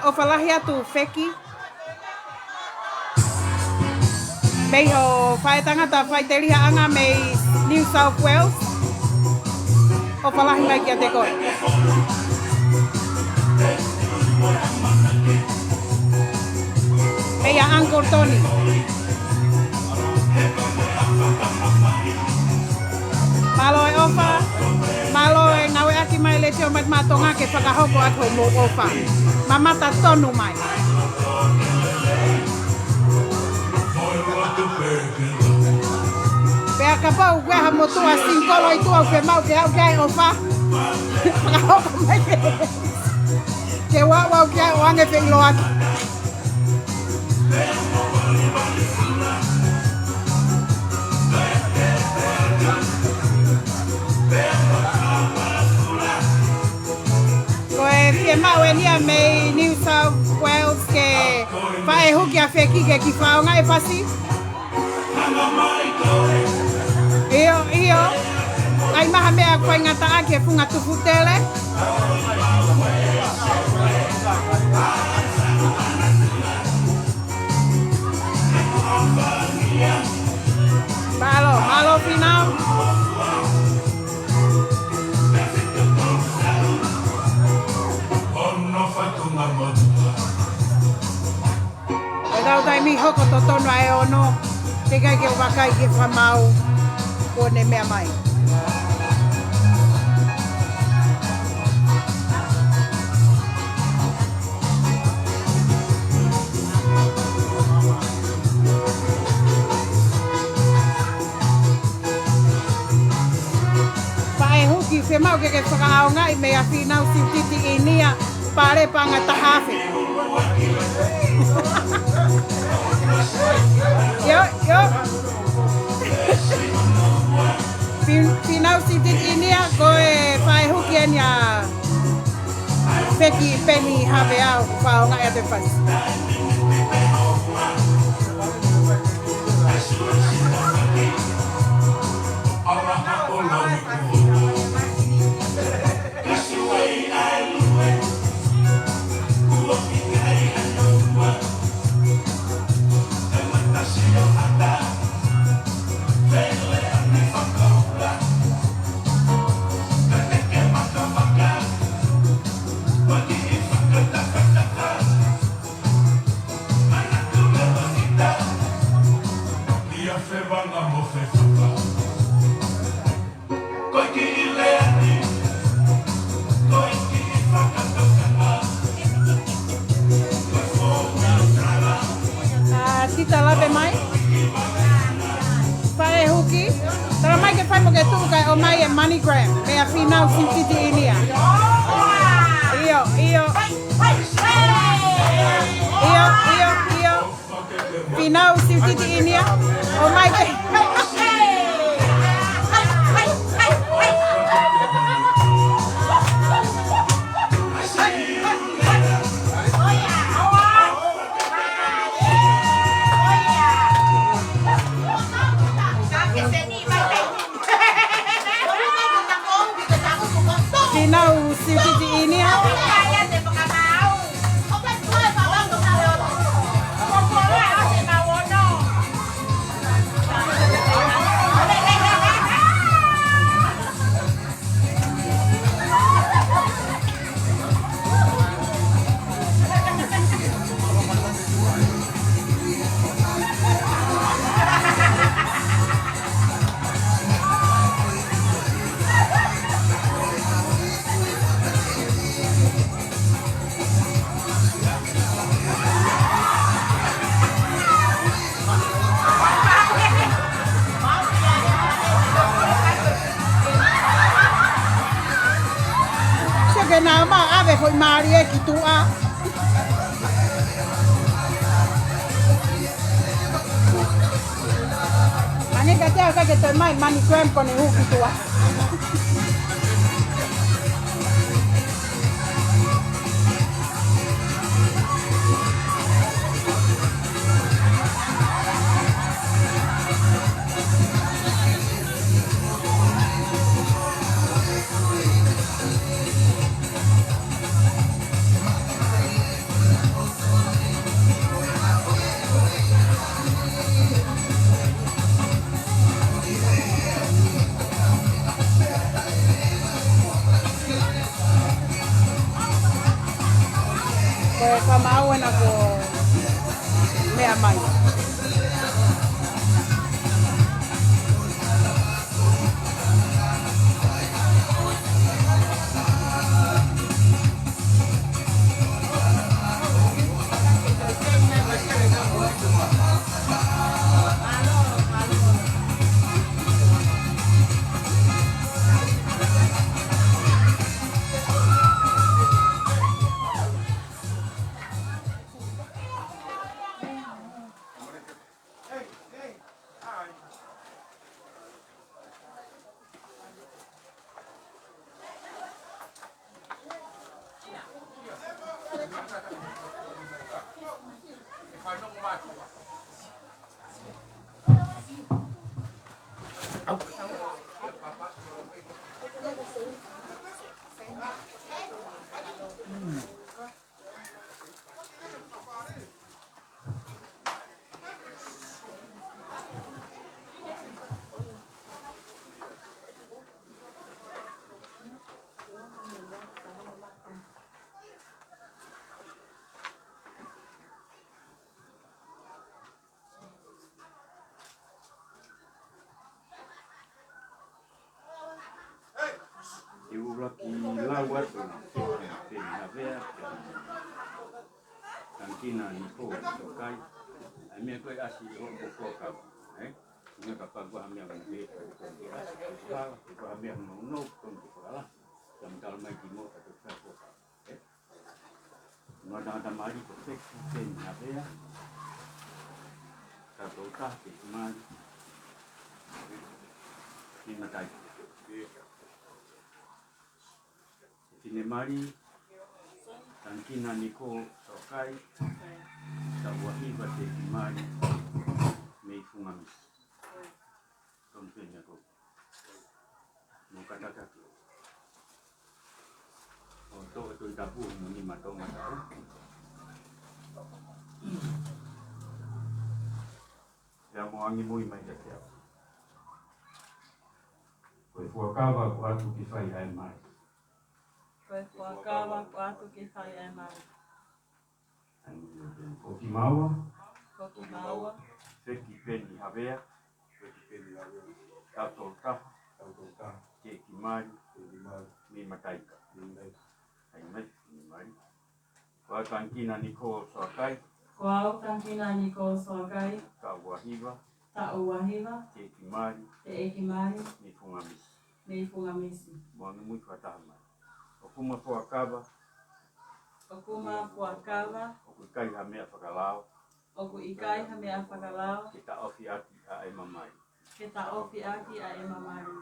Ofa lahi atu wheki. Mei ho whae tangata whai te ria anga mei New South Wales. Ofa lahi mai kia te koe. Mei a Uncle Tony. Malo e ofa. Malo e ngawe aki mai le teo mat matonga ke whakahoko atu mo ofa. Mamata tonu mai. Pea ka pau weha motua sinkolo i tua ke mau ke au kai ofa. Whakahoko mai ke. Ke wawau ke au ange whenglo atu. Ke mau e nia mei New South Wales ke whae huki a wheki ke ki whaonga e pasi. Iyo. Ai maha mea koe ngata ake funga tupu tele. Malo final. Tau tai mi hoko to tono ai ono. Te kai ke wakai ke whamau. Kone mea mai. Pae huki whamau ke whakaao ngai mea whinau si titi i nia. Pare panga tahawhi. Yo. Pinau si tit ini ko e whae huki e nia wheki peni hawe au whaonga e te whasi. Graham. Mea whinau si titi inia. Io. Whinau si titi inia. O mai te. Whinau si titi inia. Ke na ma ave foi mari e ki tu a. Mane ka te ka ke te mai mani kwem kone hu ki tu a. Kamau na ko mea mai. Iura ki lawa tu te na vea kantina ni ko kai ai me ko asi o ko ka me ka pa gua me ang be ko asi ka ko me no ko ko la jam kal mai ki mo ka to ka ko no da mari ko te na vea ka to ka ki mari ni matai Tine mari, tankina niko sokai, tawahiba te mari, mei fungamis. Tompenya ko. Mukataka. Oto ito itapu muni matong matao. Ya mo angi mo imay kaya. Koe fuakawa ko atu kifai ai mai. Koe whakawa ko atu ki whai e mai. Okimawa, Kokimaua, Feki Peni Havea, Tautolta, Keki Mari, Mi Mataika. Aime, Mi Mari. Wakankina Niko Soakai, ko au tankina ni ko soakai, Kawahiva, ta uahiva, Keki Mari, te eki mari, Mi Fungamis. Nei fungamisi. Moana mui whatahama. O kuma puakava, O kuma puakava, o kai ha mea whakalao, o ku ikai ha mea whakalao, ki ta ofi ati a e mamai. ke ta ofi aki a e mamari.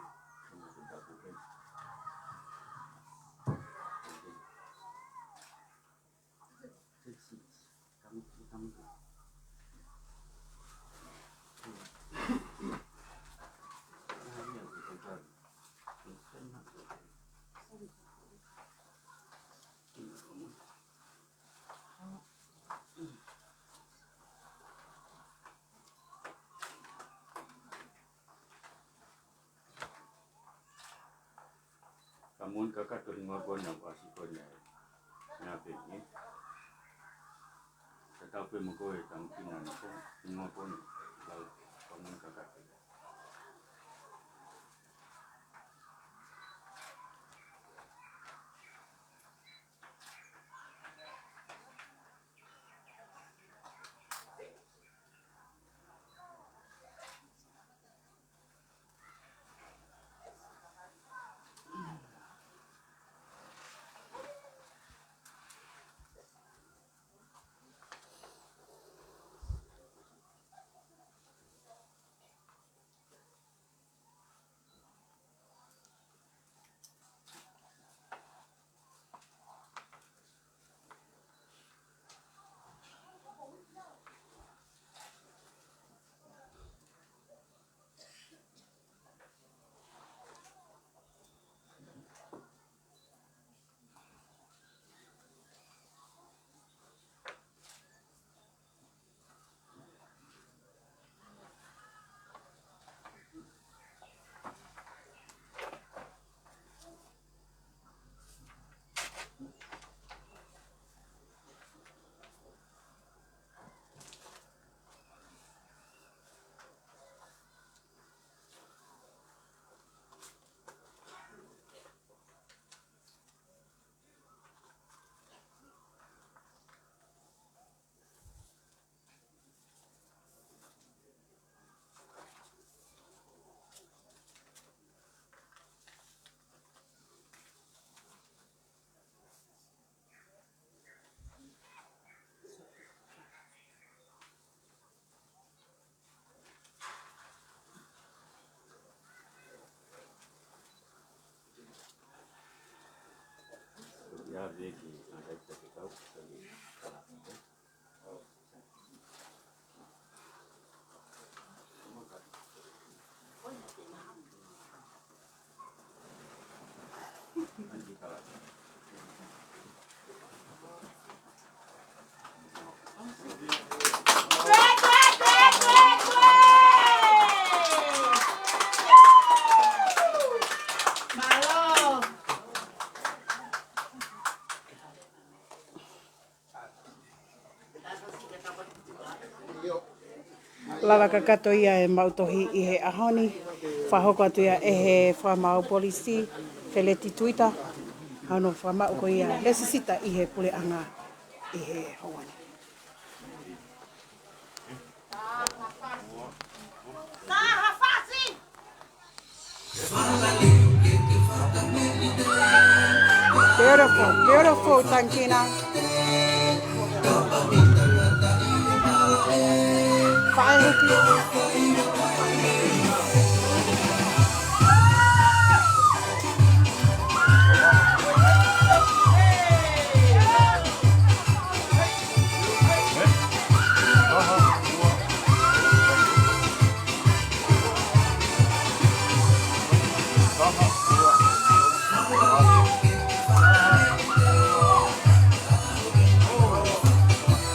Kamun kakak tu lima kona pasti kona. Nabi ni. Tetapi mukoi tangkingan pun lima kona. Lalu kamun kakak. Ya veki ada kita tahu. Lala ka kato ia e mautohi I he ahoni. Whahoko atu ia e he whamau polisi, Feleti Tuita. Hano whamau ko ia lesisita I he pule anga I he hawani. Beautiful, beautiful, Tankina.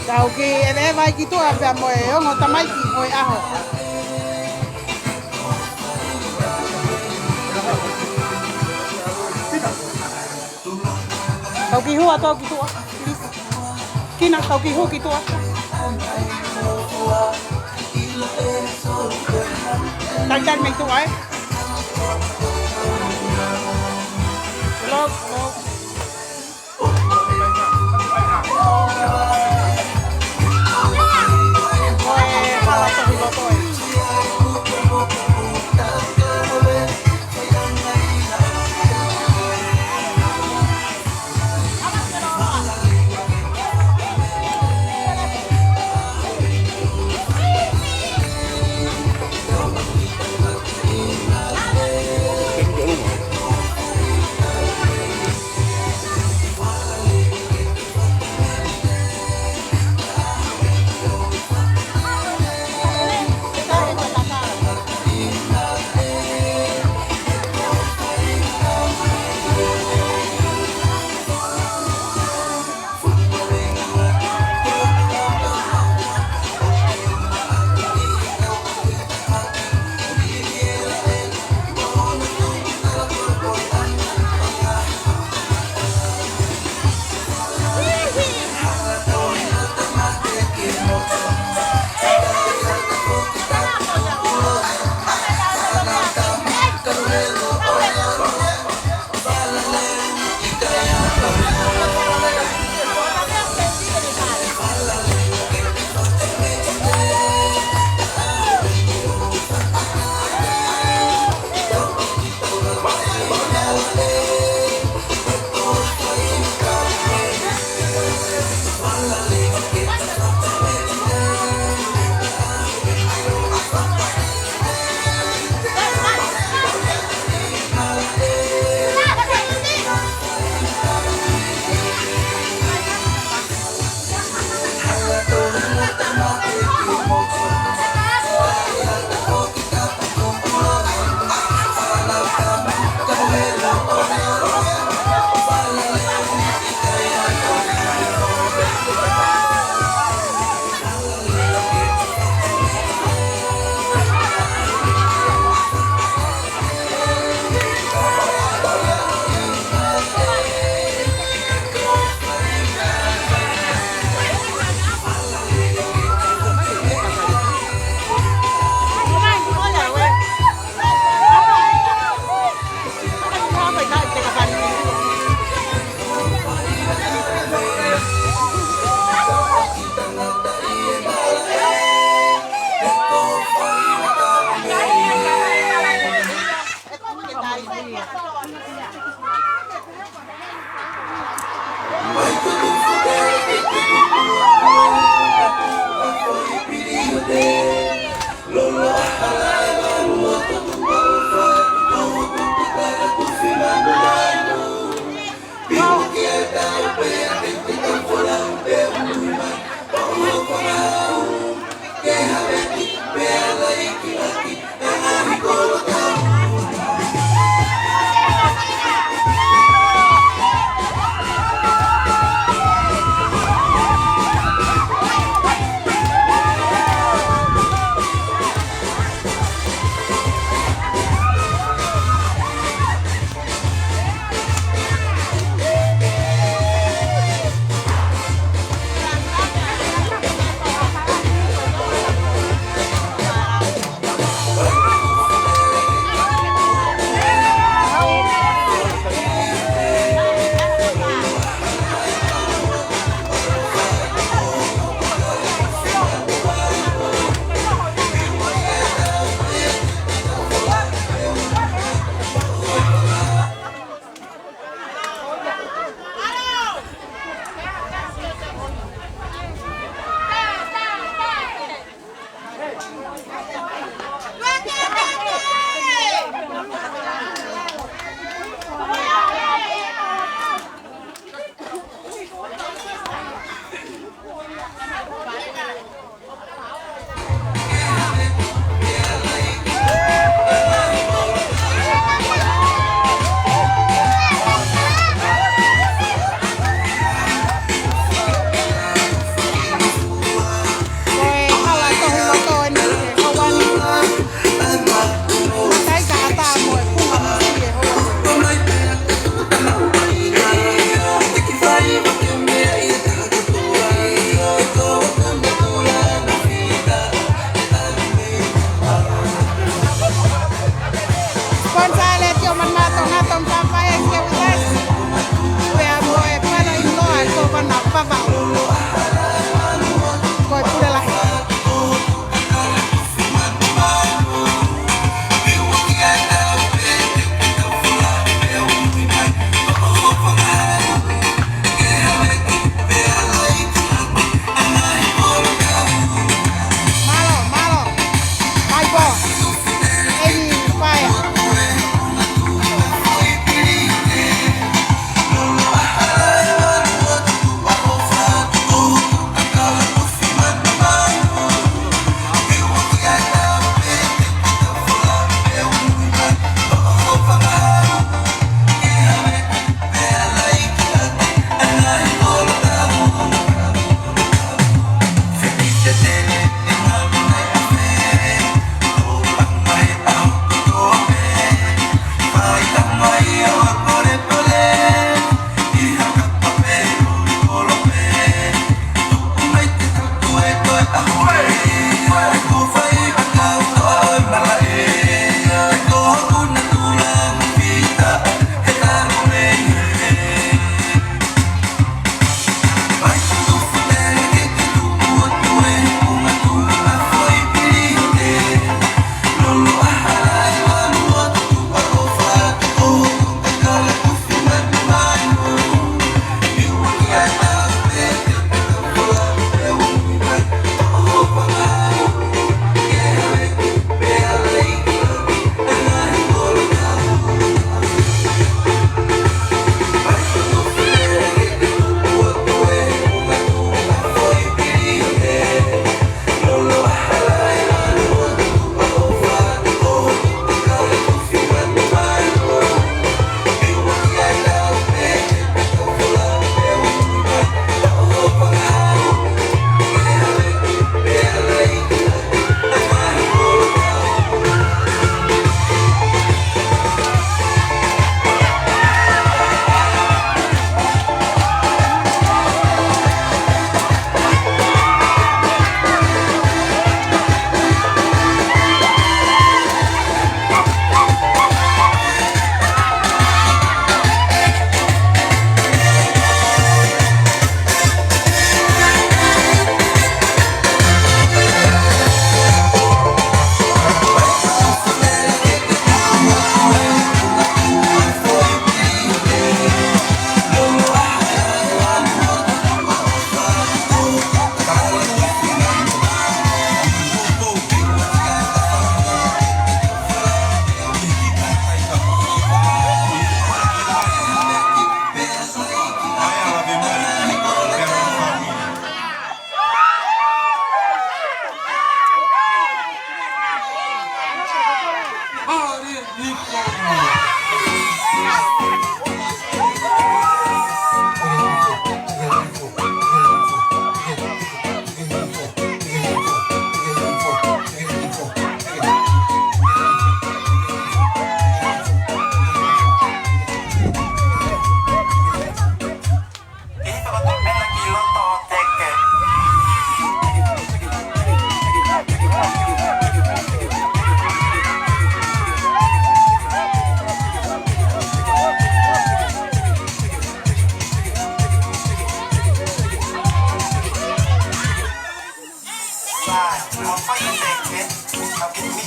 Tau ki e le vai ki tua pia mo e ongo tamaiki o e aho. Tau ki hua tau ki tua. Kina tau ki hua ki tua. Tantan me tua e. Log, log.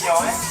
yo,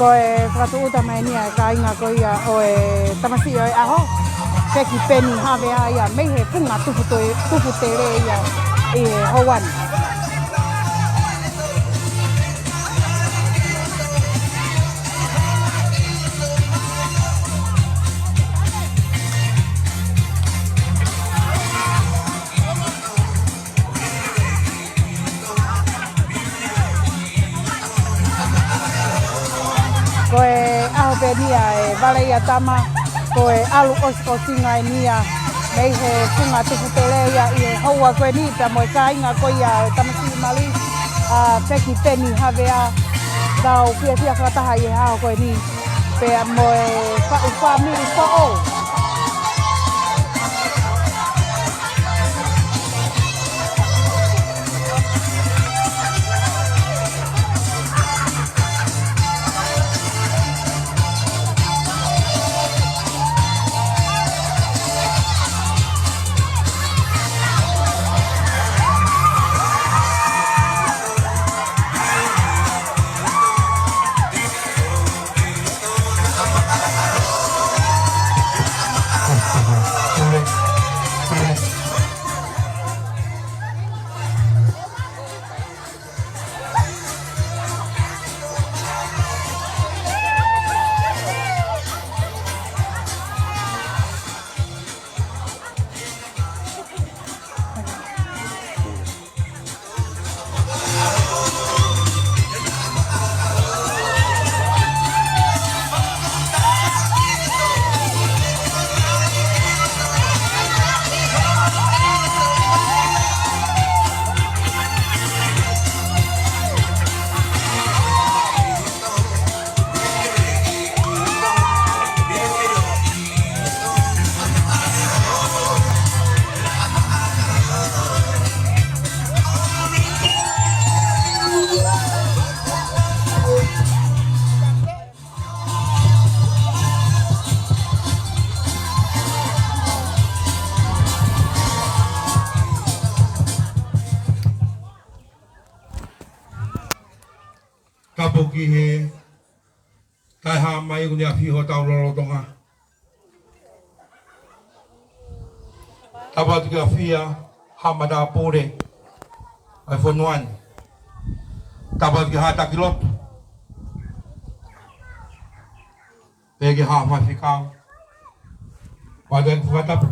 ko e whakatuuta mai nia ka inga ko ia o e tamasi o e aho. Peki peni hawe a ia mei he punga tupu te re ia i e hauani. Ko e aho pe nia e wale ia tama, ko e alu o singa e nia, mei he punga tupu te re ia i e haua koe ni, pia moe ka inga ko ia e tamasi mali, peki peni hawe a, tau pia whakataha i e aho koe ni, pia moe wha miri so o. Kapuki he kai ha mai ku nia fiho tau lolo tonga. Tabat ka fia hamada pore ai fonuan. Tabat ki hata kilot. Pegi ha ma fikau. Wadan fuatap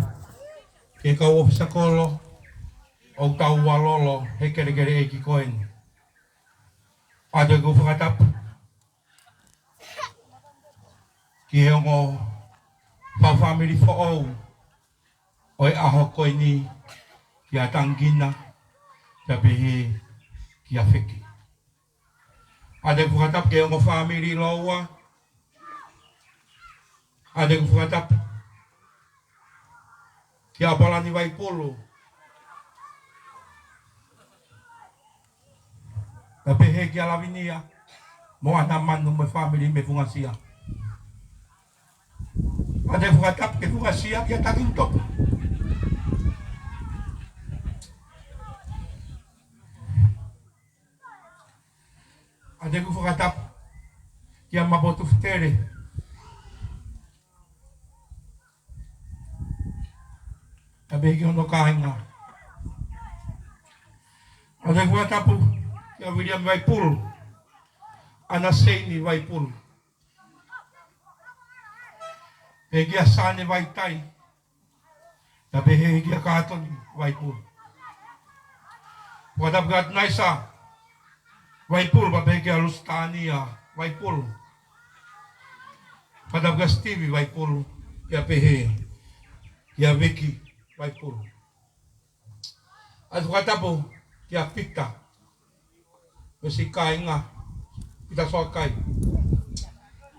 ke kau ofisakolo o tau walolo he kere kere eki koen. Ada ko whakatap ki he ongo whawhamiri whaou o e aho koe ni ki a tangina te pehe ki a whiki. Ada ko whakatap ki he ongo whamiri loa. Ada ko whakatap ki a palani vai polo. Tapi he ki a lavinia, mo ana manu me family me fungasia. Ada whakatap ke fungasia ki a takintop. Ada ko whakatap ki a mabotu ftere. Tapi ki ono kainga. Ada ko whakatapu ya William Waipul, ana Seini Waipul. Hegi asane Waitai, tapi hegi akatoni Waipul. Wadap gat naisa Waipul, tapi hegi alustania Waipul. Wadap gat Stevie Waipul, ya pehe, ya Vicky Waipul. Adu katapo ya Pita. Kasi kai nga, kita soal kai.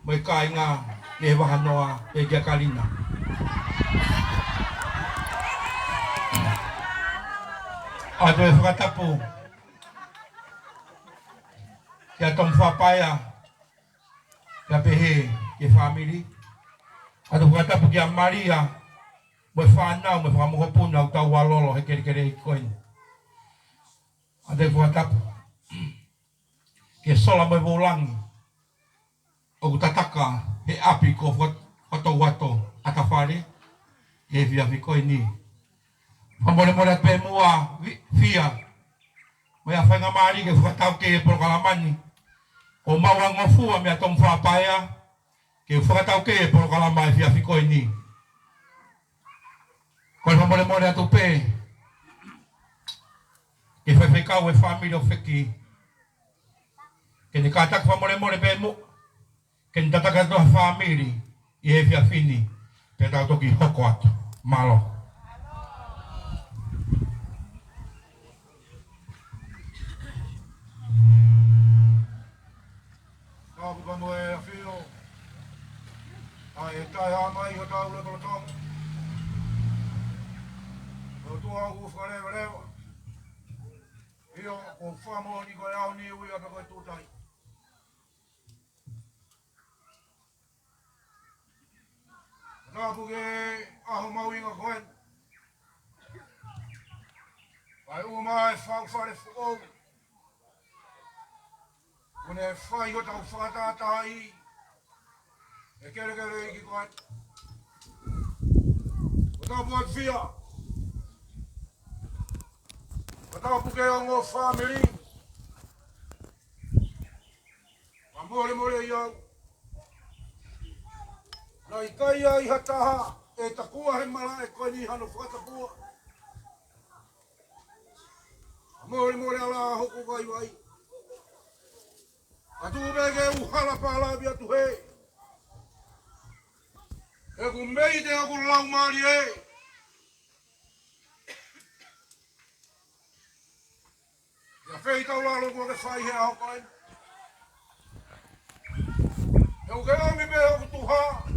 May kai nga, nebahan noa, egya kalina. Ato e whakatapo, kia tom whapaya, kia pehe, kia family. Ato whakatapo kia Maria, may whanau, may whamuhopuna, utau walolo, he kere kere koin. Ato e whakatapo, ke sola mai volangi o tataka he api ko wato atawhare e via vikoi ni. Pamole mole pe mua fia. Mai a whainga maari ke whakatau ke e porokalamani. O maua ngofua mea tong whapaya ke whakatau ke e porokalama e via vikoi ni. Koe pamole mole atu pe ke whewhekau e whamiri o wheki. Ke ni kātak whamore pe mo. Ke ni tataka toa whamiri i e via fini. Te tau toki hoko atu. Malo. Kāpu ka moe a whio. Ai e tai a mai ka tau le kolotong. O tua au wharewa rewa. Io o whamo ni koe au ni ui ata koe tūtai. Kāpu ke aho mau inga koen. Ai o mai whau whare whau. Kone whai o tau whakatatai. E kere iki koe. O tāpu at whia. O tāpu ke o ngō whamiri. Ma mole iau. Nai kai ai hataha e takua he mara e koe ni hano whakatapua. Mole ala hoko kai wai. Atu mege uhala pala bia tu he. E ku mei te aku lau mari e. Ia whei tau lalo kua ke whai he aho kai. E u ke ami me aku tuha.